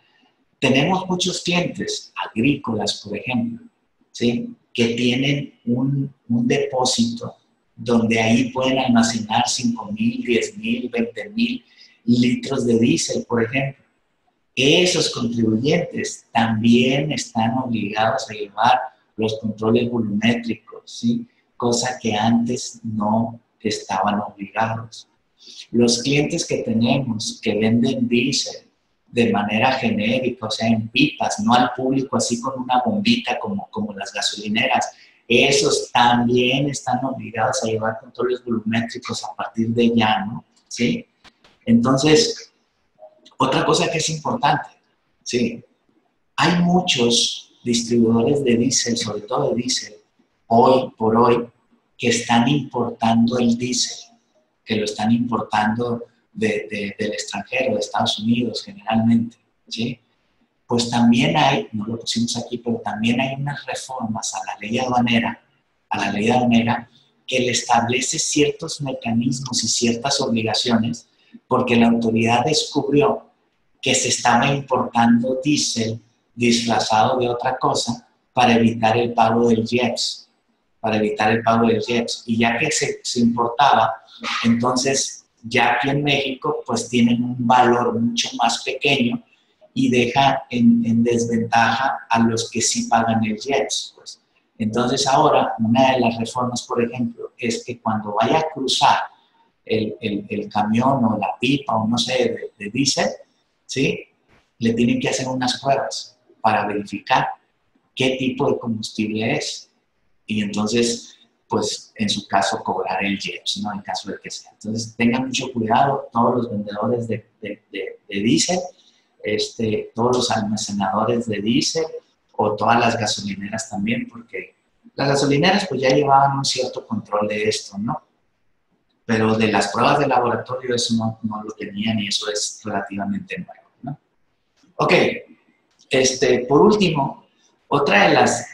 Tenemos muchos clientes agrícolas, por ejemplo, ¿sí? Que tienen un depósito donde ahí pueden almacenar 5,000, 10,000, 20,000 litros de diésel, por ejemplo. Esos contribuyentes también están obligados a llevar los controles volumétricos, ¿sí? Cosa que antes no estaban obligados. Los clientes que tenemos que venden diésel de manera genérica, o sea, en pipas, no al público así con una bombita como las gasolineras, esos también están obligados a llevar controles volumétricos a partir de ya, ¿no? ¿Sí? Entonces, otra cosa que es importante, ¿sí? Hay muchos distribuidores de diésel, sobre todo de diésel, hoy por hoy, que están importando el diésel, que lo están importando del extranjero, de Estados Unidos generalmente, ¿sí? Pues también hay, no lo pusimos aquí, pero también hay unas reformas a la ley aduanera, que le establece ciertos mecanismos y ciertas obligaciones, porque la autoridad descubrió que se estaba importando diésel disfrazado de otra cosa para evitar el pago del IEPS, y ya que se importaba, entonces ya aquí en México pues tienen un valor mucho más pequeño y deja en desventaja a los que sí pagan el IEPS, pues. Entonces ahora una de las reformas, por ejemplo, es que cuando vaya a cruzar el camión o la pipa o no sé, de diésel, ¿sí? Le tienen que hacer unas pruebas para verificar qué tipo de combustible es. Y entonces, pues, en su caso, cobrar el IEPS, ¿no? En caso de que sea. Entonces, tengan mucho cuidado todos los vendedores de diésel, todos los almacenadores de diésel o todas las gasolineras también, porque las gasolineras, pues, ya llevaban un cierto control de esto, ¿no? Pero de las pruebas de laboratorio eso no lo tenían y eso es relativamente nuevo, ¿no? Ok, por último, otra de las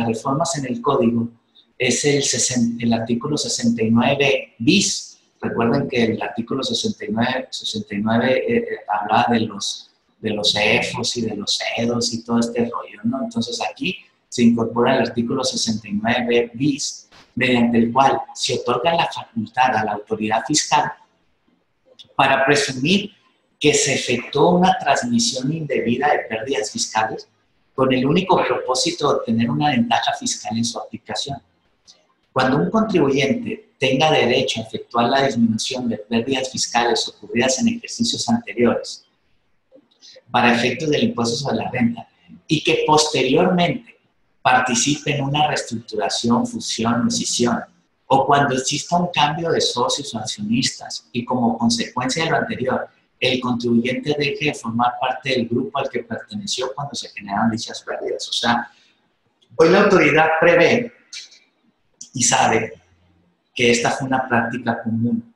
reformas en el código es el artículo 69 bis. Recuerden que el artículo 69 habla de los EFOS y de los EDOS y todo este rollo, ¿no? Entonces aquí se incorpora el artículo 69 bis, mediante el cual se otorga la facultad a la autoridad fiscal para presumir que se efectuó una transmisión indebida de pérdidas fiscales con el único propósito de obtener una ventaja fiscal en su aplicación. Cuando un contribuyente tenga derecho a efectuar la disminución de pérdidas fiscales ocurridas en ejercicios anteriores para efectos del impuesto sobre la renta y que posteriormente participe en una reestructuración, fusión o escisión, o cuando exista un cambio de socios o accionistas y como consecuencia de lo anterior, el contribuyente deje de formar parte del grupo al que perteneció cuando se generaron dichas pérdidas. O sea, hoy la autoridad prevé y sabe que esta fue una práctica común,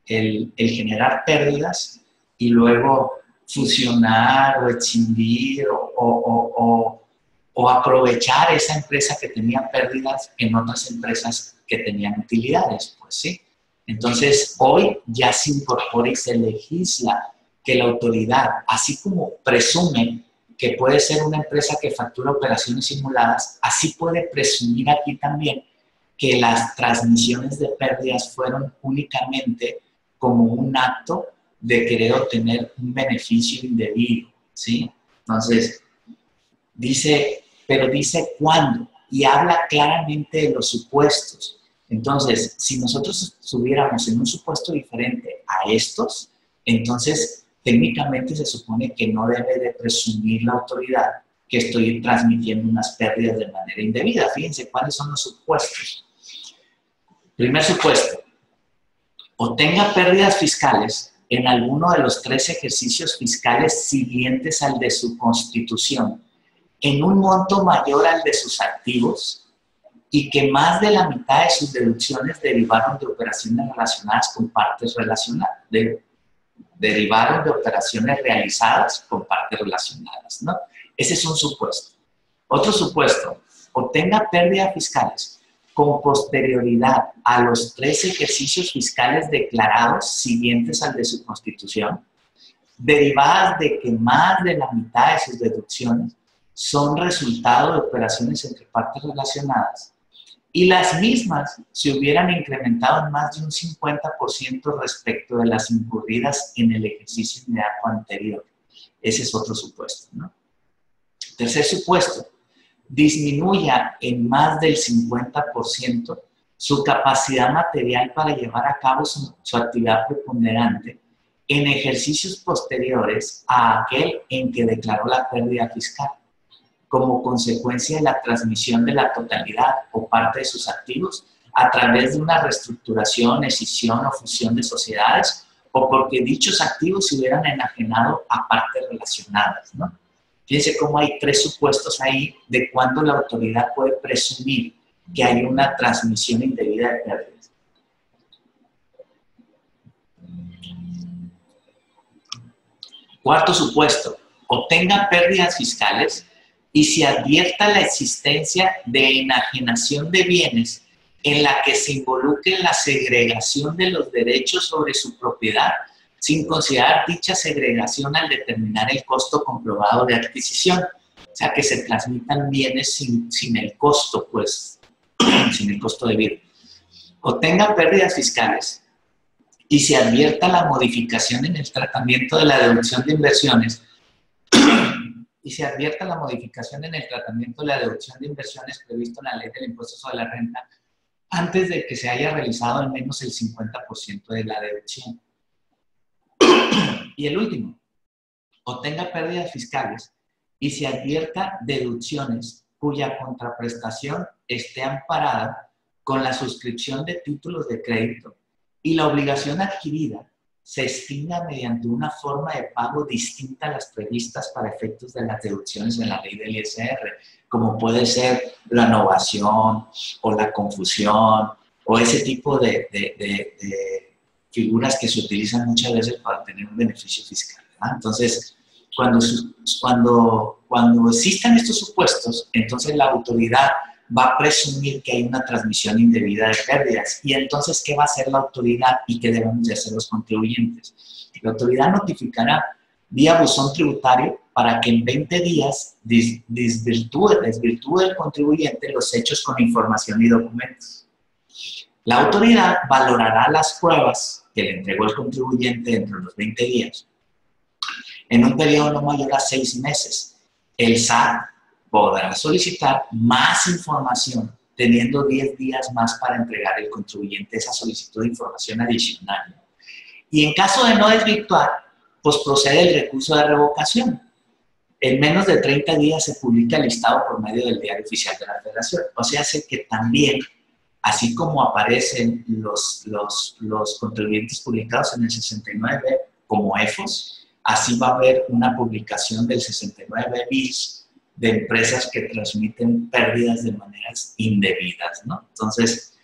el generar pérdidas y luego fusionar o extinguir o o aprovechar esa empresa que tenía pérdidas en otras empresas que tenían utilidades, pues sí. Entonces, hoy ya se incorpora y se legisla que la autoridad, así como presume que puede ser una empresa que factura operaciones simuladas, así puede presumir aquí también que las transmisiones de pérdidas fueron únicamente como un acto de querer obtener un beneficio indebido, ¿sí? Entonces, pero dice cuándo y habla claramente de los supuestos. Entonces, si nosotros estuviéramos en un supuesto diferente a estos, entonces técnicamente se supone que no debe de presumir la autoridad que estoy transmitiendo unas pérdidas de manera indebida. Fíjense cuáles son los supuestos. Primer supuesto, obtenga pérdidas fiscales en alguno de los 3 ejercicios fiscales siguientes al de su constitución, en un monto mayor al de sus activos y que más de la mitad de sus deducciones derivaron de operaciones relacionadas con partes relacionadas, derivaron de operaciones realizadas con partes relacionadas, ¿no? Ese es un supuesto. Otro supuesto, obtenga pérdidas fiscales con posterioridad a los 3 ejercicios fiscales declarados siguientes al de su constitución, derivadas de que más de la mitad de sus deducciones son resultado de operaciones entre partes relacionadas y las mismas se hubieran incrementado en más de un 50% respecto de las incurridas en el ejercicio inmediato anterior. Ese es otro supuesto, ¿no? Tercer supuesto, disminuya en más del 50% su capacidad material para llevar a cabo su actividad preponderante en ejercicios posteriores a aquel en que declaró la pérdida fiscal, como consecuencia de la transmisión de la totalidad o parte de sus activos a través de una reestructuración, escisión o fusión de sociedades, o porque dichos activos se hubieran enajenado a partes relacionadas, ¿no? Fíjense cómo hay 3 supuestos ahí de cuándo la autoridad puede presumir que hay una transmisión indebida de pérdidas. Cuarto supuesto, obtenga pérdidas fiscales y se advierta la existencia de enajenación de bienes en la que se involucre la segregación de los derechos sobre su propiedad, sin considerar dicha segregación al determinar el costo comprobado de adquisición. O sea, que se transmitan bienes sin el costo, pues, sin el costo debido. Obtenga pérdidas fiscales y se advierta la modificación en el tratamiento de la deducción de inversiones previsto en la ley del impuesto sobre la renta antes de que se haya realizado al menos el 50% de la deducción. Y el último, obtenga pérdidas fiscales y se advierta deducciones cuya contraprestación esté amparada con la suscripción de títulos de crédito y la obligación adquirida se extinga mediante una forma de pago distinta a las previstas para efectos de las deducciones en la ley del ISR, como puede ser la novación o la confusión o ese tipo de figuras que se utilizan muchas veces para tener un beneficio fiscal, ¿verdad? Entonces, cuando existan estos supuestos, entonces la autoridad va a presumir que hay una transmisión indebida de pérdidas. Y entonces, ¿qué va a hacer la autoridad y qué debemos de hacer los contribuyentes? La autoridad notificará vía buzón tributario para que en 20 días desvirtúe el contribuyente los hechos con información y documentos. La autoridad valorará las pruebas que le entregó el contribuyente dentro de los 20 días en un periodo no mayor a 6 meses. El SAT podrá solicitar más información teniendo 10 días más para entregar al contribuyente esa solicitud de información adicional. Y en caso de no desvirtuar, pues procede el recurso de revocación. En menos de 30 días se publica el listado por medio del Diario Oficial de la Federación. O sea, hace que también, así como aparecen los contribuyentes publicados en el 69 como EFOS, así va a haber una publicación del 69 bis de empresas que transmiten pérdidas de maneras indebidas, ¿no? Entonces,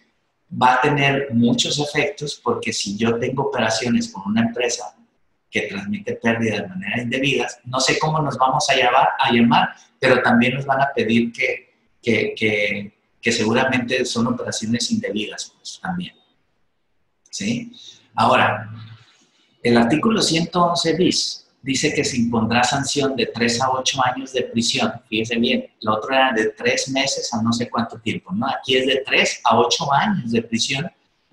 va a tener muchos efectos porque si yo tengo operaciones con una empresa que transmite pérdidas de manera indebida. No sé cómo nos vamos a llamar, pero también nos van a pedir que seguramente son operaciones indebidas, pues también. ¿Sí? Ahora, el artículo 111 bis dice que se impondrá sanción de 3 a 8 años de prisión. Fíjense bien, la otra era de 3 meses a no sé cuánto tiempo, ¿no? Aquí es de 3 a 8 años de prisión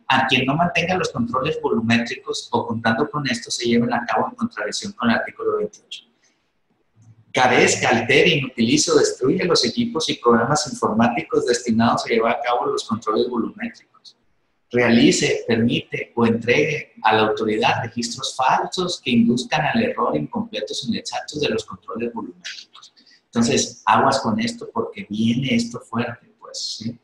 a quien no mantenga los controles volumétricos o contando con esto se lleven a cabo en contravención con el artículo 28. Carezca, altere, inutilice o destruye los equipos y programas informáticos destinados a llevar a cabo los controles volumétricos. Realice, permite o entregue a la autoridad registros falsos que induzcan al error, incompletos o inexactos de los controles volumétricos. Entonces, aguas con esto porque viene esto fuerte, pues, ¿sí?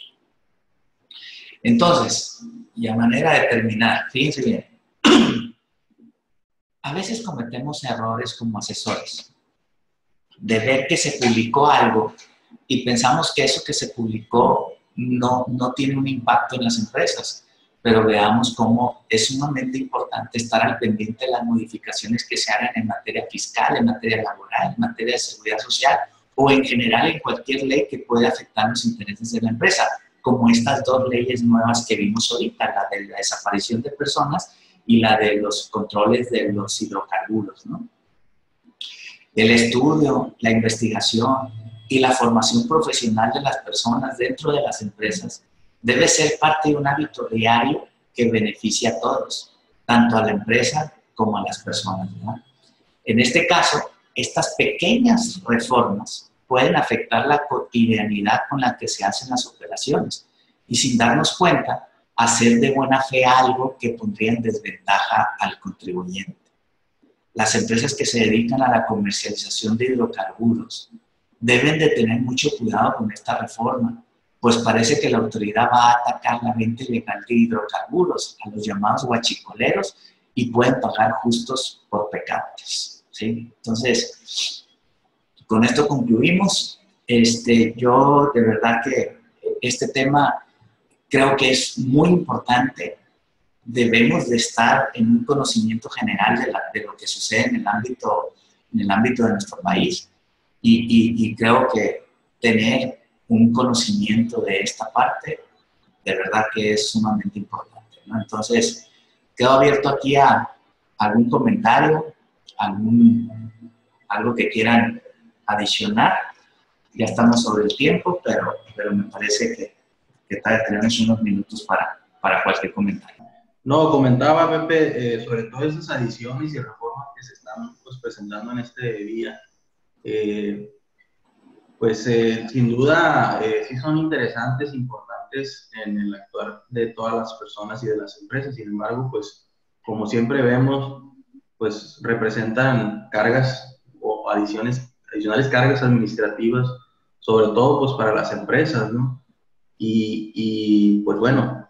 Entonces, y a manera de terminar, fíjense bien, a veces cometemos errores como asesores, de ver que se publicó algo y pensamos que eso que se publicó no tiene un impacto en las empresas. Pero veamos cómo es sumamente importante estar al pendiente de las modificaciones que se hagan en materia fiscal, en materia laboral, en materia de seguridad social o en general en cualquier ley que pueda afectar los intereses de la empresa, como estas dos leyes nuevas que vimos ahorita, la de la desaparición de personas y la de los controles de los hidrocarburos, ¿no? El estudio, la investigación y la formación profesional de las personas dentro de las empresas debe ser parte de un hábito diario que beneficie a todos, tanto a la empresa como a las personas, ¿no? En este caso, estas pequeñas reformas pueden afectar la cotidianidad con la que se hacen las operaciones y sin darnos cuenta, hacer de buena fe algo que pondría en desventaja al contribuyente. Las empresas que se dedican a la comercialización de hidrocarburos deben de tener mucho cuidado con esta reforma, pues parece que la autoridad va a atacar la venta ilegal de hidrocarburos, a los llamados huachicoleros, y pueden pagar justos por pecadores, ¿sí? Entonces, con esto concluimos. Yo de verdad que este tema creo que es muy importante. Debemos de estar en un conocimiento general de lo que sucede en el ámbito de nuestro país y creo que tener un conocimiento de esta parte, de verdad que es sumamente importante, ¿no? Entonces, quedo abierto aquí a algún comentario, algo que quieran adicionar. Ya estamos sobre el tiempo, pero me parece que todavía tenemos unos minutos para cualquier comentario. No, comentaba Pepe sobre todas esas adiciones y reformas que se están pues, presentando en este día. Sin duda sí son interesantes, importantes en el actuar de todas las personas y de las empresas. Sin embargo, pues como siempre vemos, pues representan cargas o adicionales cargas administrativas, sobre todo pues para las empresas, ¿no? Y pues bueno,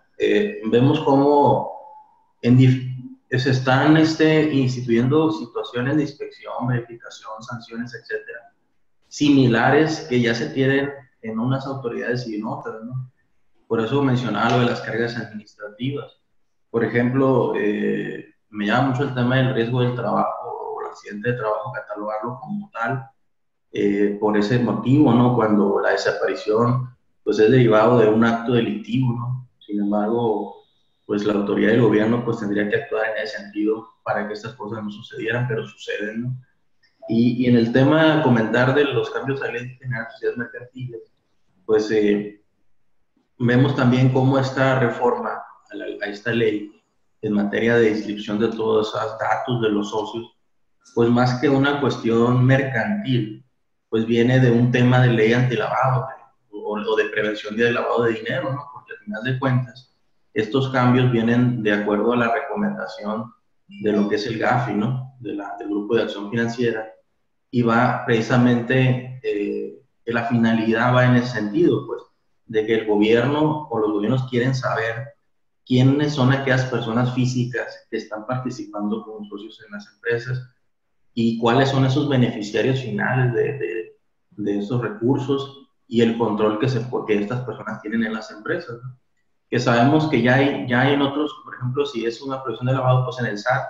vemos cómo se están instituyendo situaciones de inspección, verificación, sanciones, etcétera, similares que ya se tienen en unas autoridades y en otras, ¿no? Por eso mencionaba lo de las cargas administrativas. Por ejemplo, me llama mucho el tema del riesgo del trabajo o el accidente de trabajo, catalogarlo como tal, por ese motivo, ¿no? Cuando la desaparición pues, es derivado de un acto delictivo, ¿no? Sin embargo, pues la autoridad del gobierno pues, tendría que actuar en ese sentido para que estas cosas no sucedieran, pero suceden, ¿no? Y en el tema, comentar de los cambios a la Ley General de Sociedades Mercantiles, pues vemos también cómo esta reforma a esta ley en materia de inscripción de todos esos datos de los socios, pues más que una cuestión mercantil, pues viene de un tema de ley antilavado o de prevención de lavado de dinero, ¿no? Porque al final de cuentas, estos cambios vienen de acuerdo a la recomendación de lo que es el GAFI, ¿no? Del Grupo de Acción Financiera, y va precisamente, que la finalidad va en ese sentido, pues, de que el gobierno o los gobiernos quieren saber quiénes son aquellas personas físicas que están participando como socios en las empresas y cuáles son esos beneficiarios finales de esos recursos y el control que estas personas tienen en las empresas, ¿no? Que sabemos que ya hay en otros, por ejemplo, si es una profesión de lavado, pues en el SAT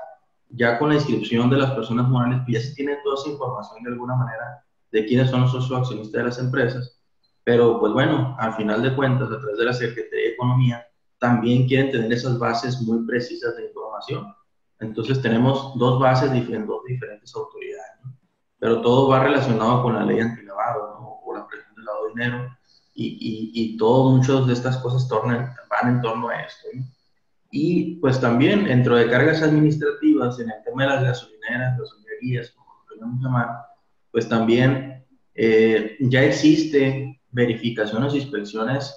ya con la inscripción de las personas morales, pues ya se tiene toda esa información de alguna manera de quiénes son los socios accionistas de las empresas, pero pues bueno, al final de cuentas, a través de la Secretaría de Economía, también quieren tener esas bases muy precisas de información. Entonces tenemos dos bases en dos diferentes autoridades, ¿no? Pero todo va relacionado con la ley antilavado, ¿no? O la prevención del lavado de dinero, y todo, muchas de estas cosas van en torno a esto, ¿no? Y pues también dentro de cargas administrativas, en el tema de las gasolinerías, como lo queremos llamar, pues también ya existe verificaciones e inspecciones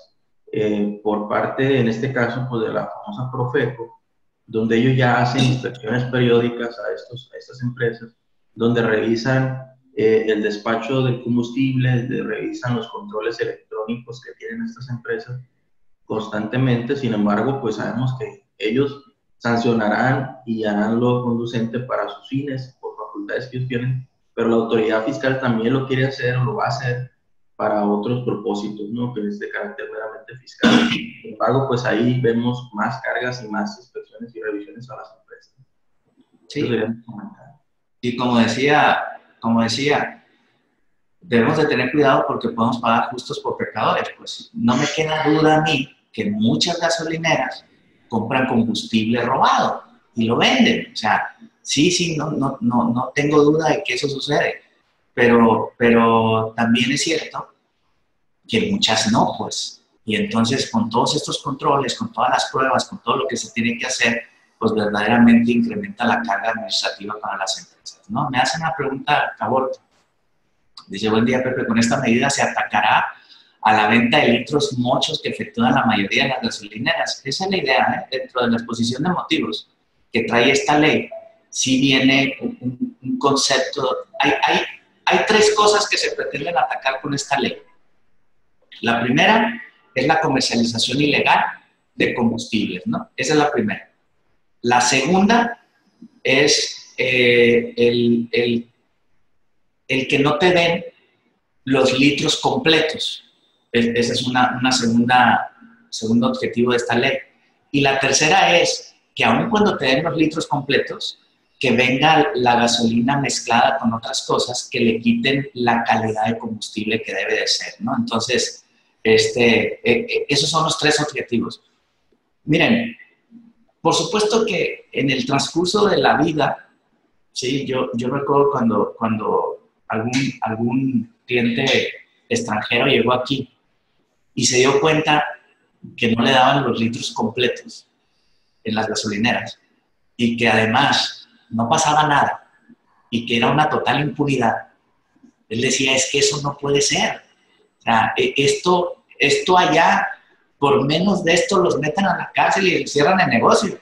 por parte, en este caso, pues de la famosa Profeco, donde ellos ya hacen inspecciones periódicas a estas empresas, donde revisan el despacho del combustible, revisan los controles electrónicos que tienen estas empresas constantemente. Sin embargo, pues sabemos que ellos sancionarán y harán lo conducente para sus fines por facultades que ellos tienen, pero la autoridad fiscal también lo quiere hacer o lo va a hacer para otros propósitos, ¿no? Que es de carácter meramente fiscal. Sin embargo, pues ahí vemos más cargas y más inspecciones y revisiones a las empresas. Sí. Y como decía, debemos de tener cuidado porque podemos pagar justos por pecadores. Pues no me queda duda a mí que muchas gasolineras compran combustible robado y lo venden. O sea, sí, no tengo duda de que eso sucede. Pero también es cierto que muchas no, pues. Y entonces, con todos estos controles, con todas las pruebas, con todo lo que se tiene que hacer, pues verdaderamente incrementa la carga administrativa para las empresas, ¿no? Me hacen una pregunta, Caborto. Dice, buen día, Pepe, con esta medida se atacará a la venta de litros mochos que efectúan la mayoría de las gasolineras. Esa es la idea, ¿eh? Dentro de la exposición de motivos que trae esta ley, sí viene un concepto. Hay tres cosas que se pretenden atacar con esta ley. La primera es la comercialización ilegal de combustibles, ¿no? Esa es la primera. La segunda es el que no te den los litros completos. Ese es segundo objetivo de esta ley. Y la tercera es que aun cuando te den los litros completos, que venga la gasolina mezclada con otras cosas que le quiten la calidad de combustible que debe de ser, ¿no? Entonces, esos son los tres objetivos. Miren, por supuesto que en el transcurso de la vida, sí, yo recuerdo cuando algún cliente extranjero llegó aquí y se dio cuenta que no le daban los litros completos en las gasolineras y que además no pasaba nada y que era una total impunidad. Él decía, es que eso no puede ser. O sea, esto allá, por menos de esto, los meten a la cárcel y cierran el negocio.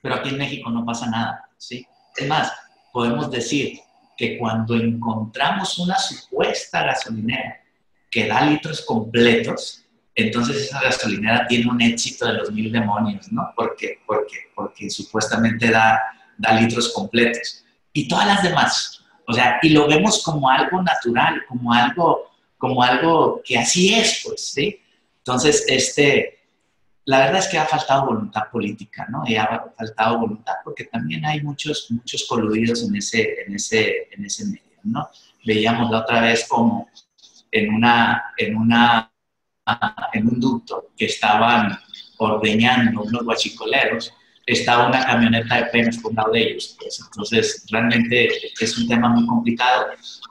Pero aquí en México no pasa nada, ¿sí? Es más, podemos decir que cuando encontramos una supuesta gasolinera que da litros completos, entonces esa gasolinera tiene un éxito de los 1000 demonios, ¿no? Porque supuestamente da litros completos. Y todas las demás, o sea, y lo vemos como algo natural, como algo que así es, pues, ¿sí? Entonces, la verdad es que ha faltado voluntad política, ¿no? Y ha faltado voluntad porque también hay muchos coludidos en ese medio, ¿no? Veíamos la otra vez como en un ducto que estaban ordeñando unos guachicoleros, estaba una camioneta de Pemex con lado de ellos. Pues. Entonces, realmente es un tema muy complicado.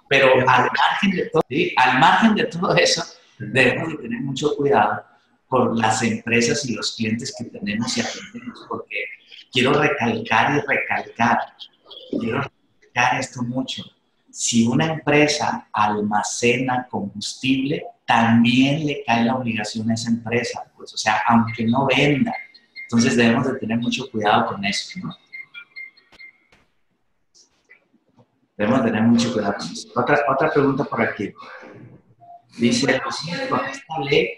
Pero al margen de todo eso, debemos de tener mucho cuidado por las empresas y los clientes que tenemos y atendemos, porque quiero recalcar esto mucho. Si una empresa almacena combustible, también le cae la obligación a esa empresa, pues, o sea, aunque no venda. Entonces debemos de tener mucho cuidado con eso, ¿no? Debemos de tener mucho cuidado con eso. Otra pregunta por aquí. Dice, con esta ley,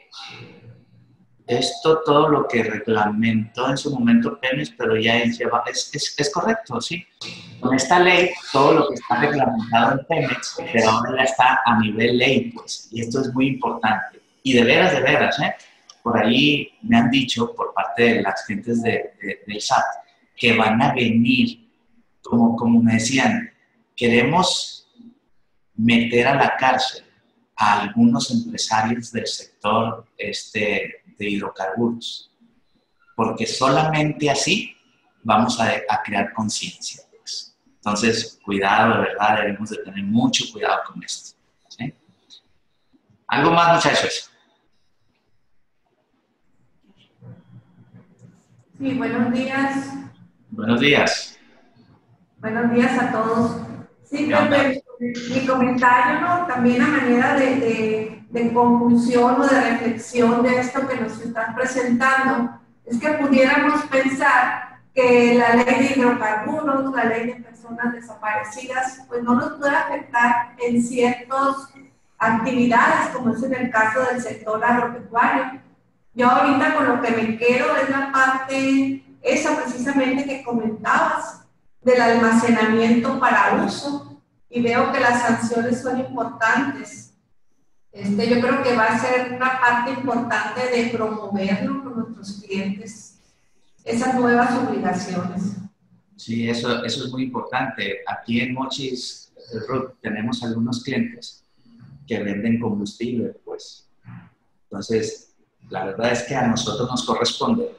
esto todo lo que reglamentó en su momento Pemex, pero ya es correcto, ¿sí? Con esta ley, todo lo que está reglamentado en Pemex, pero ahora ya está a nivel ley, pues, y esto es muy importante. Y de veras, ¿eh? Por ahí me han dicho, por parte de las gentes del SAT, que van a venir, como me decían, queremos meter a la cárcel a algunos empresarios del sector de hidrocarburos, porque solamente así vamos a crear conciencia. Pues. Entonces, cuidado, de verdad, debemos de tener mucho cuidado con esto. ¿Sí? ¿Algo más, muchachos? Sí, buenos días. Buenos días. Buenos días a todos. Sí, Pepe, mi comentario, ¿no? También a manera de conclusión o de reflexión de esto que nos están presentando, es que pudiéramos pensar que la ley de hidrocarburos, la ley de personas desaparecidas, pues no nos puede afectar en ciertas actividades, como es en el caso del sector agropecuario. Yo ahorita con lo que me quedo es la parte esa precisamente que comentabas, del almacenamiento para uso, y veo que las sanciones son importantes. Yo creo que va a ser una parte importante de promoverlo con nuestros clientes, esas nuevas obligaciones. Sí, eso es muy importante. Aquí en Mochis, Ruth, tenemos algunos clientes que venden combustible, pues. Entonces, la verdad es que a nosotros nos corresponde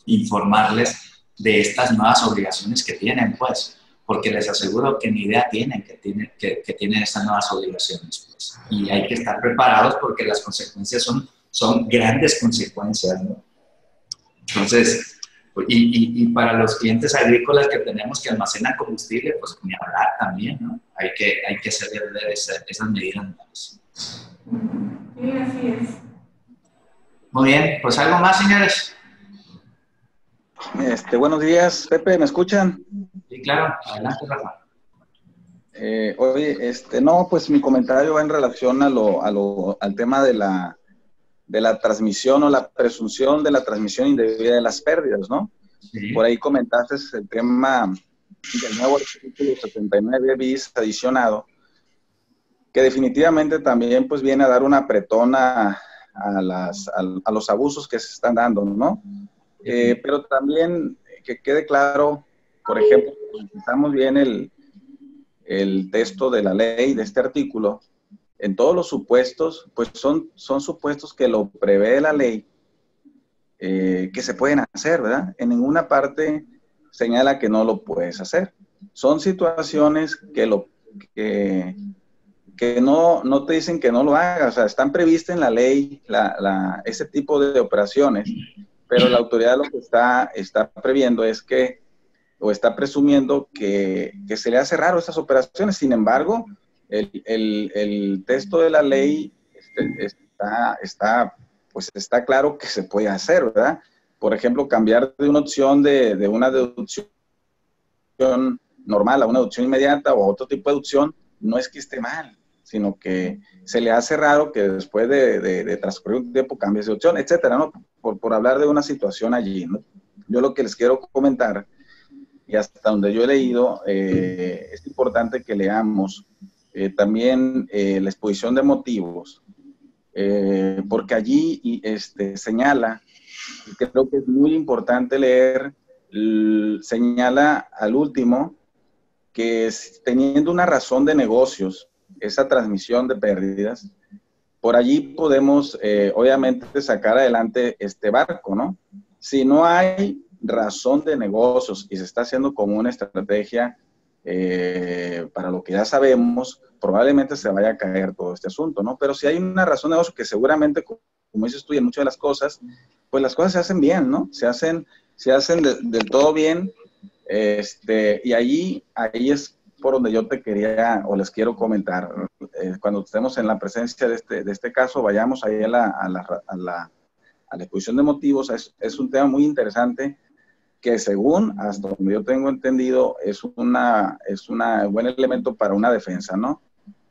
informarles de estas nuevas obligaciones que tienen, pues, porque les aseguro que ni idea tienen que tienen estas nuevas obligaciones, pues. Y hay que estar preparados porque las consecuencias son grandes consecuencias, ¿no? Entonces, y para los clientes agrícolas que tenemos que almacenan combustible, pues ni hablar también, ¿no? Hay que hacer ver esas medidas. Sí, así es. Muy bien, pues algo más, señores. Buenos días, Pepe, ¿me escuchan? Sí, claro, adelante, Rafa. Oye, no, pues mi comentario va en relación al tema de la transmisión o la presunción de la transmisión indebida de las pérdidas, ¿no? Sí. Por ahí comentaste el tema del nuevo artículo 79 bis adicionado, que definitivamente también pues viene a dar una apretona a los abusos que se están dando, ¿no? Pero también que quede claro, por ejemplo, si estamos bien el texto de la ley, de este artículo, en todos los supuestos, pues son supuestos que lo prevé la ley, que se pueden hacer, ¿verdad? En ninguna parte señala que no lo puedes hacer. Son situaciones que no te dicen que no lo hagas, o sea, están previstas en la ley ese tipo de operaciones, pero la autoridad lo que está previendo es que, o está presumiendo que se le hace raro esas operaciones. Sin embargo, el texto de la ley está claro que se puede hacer, ¿verdad? Por ejemplo, cambiar de una opción de una deducción normal a una deducción inmediata o a otro tipo de deducción, no es que esté mal, sino que se le hace raro que después de transcurrir un tiempo cambies de opción, etcétera, ¿no? Por hablar de una situación allí, ¿no? Yo lo que les quiero comentar, y hasta donde yo he leído, es importante que leamos también la exposición de motivos, porque allí señala, y creo que es muy importante leer, señala al último que teniendo una razón de negocios, esa transmisión de pérdidas, por allí podemos obviamente sacar adelante este barco, ¿no? Si no hay razón de negocios y se está haciendo como una estrategia para lo que ya sabemos, probablemente se vaya a caer todo este asunto, ¿no? Pero si hay una razón de negocio que seguramente, como dices tú, y en muchas de las cosas, pues las cosas se hacen bien, ¿no? Se hacen del todo bien, y ahí es por donde yo te quería o les quiero comentar. Cuando estemos en la presencia de este caso, vayamos ahí a la exposición de motivos. Es un tema muy interesante que, según hasta donde yo tengo entendido, es un buen elemento para una defensa, ¿no?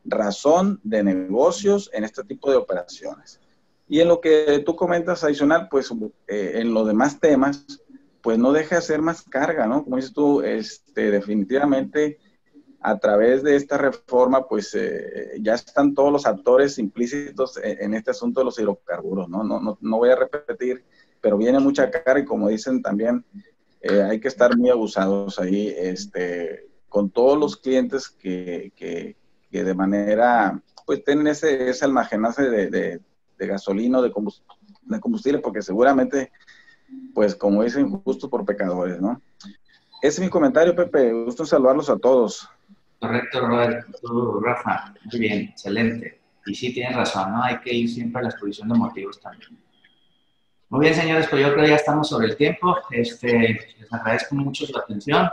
Razón de negocios en este tipo de operaciones. Y en lo que tú comentas adicional, pues en los demás temas, pues no deja de ser más carga, ¿no? Como dices tú, definitivamente a través de esta reforma, pues ya están todos los actores implícitos en este asunto de los hidrocarburos, ¿no? No voy a repetir, pero viene mucha carga y como dicen también, hay que estar muy abusados ahí, con todos los clientes que de manera, pues tienen ese almacenaje de gasolina o de combustible, porque seguramente, pues como dicen, justo por pecadores, ¿no? Ese es mi comentario, Pepe. Gusto en saludarlos a todos. Correcto, Robert. Tú, Rafa. Muy bien, excelente. Y sí, tienes razón, ¿no? Hay que ir siempre a la exposición de motivos también. Muy bien, señores, pues yo creo que ya estamos sobre el tiempo. Les agradezco mucho su atención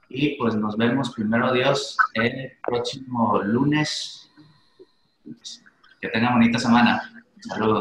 y pues nos vemos, primero Dios, el próximo lunes. Que tengan bonita semana. Saludos.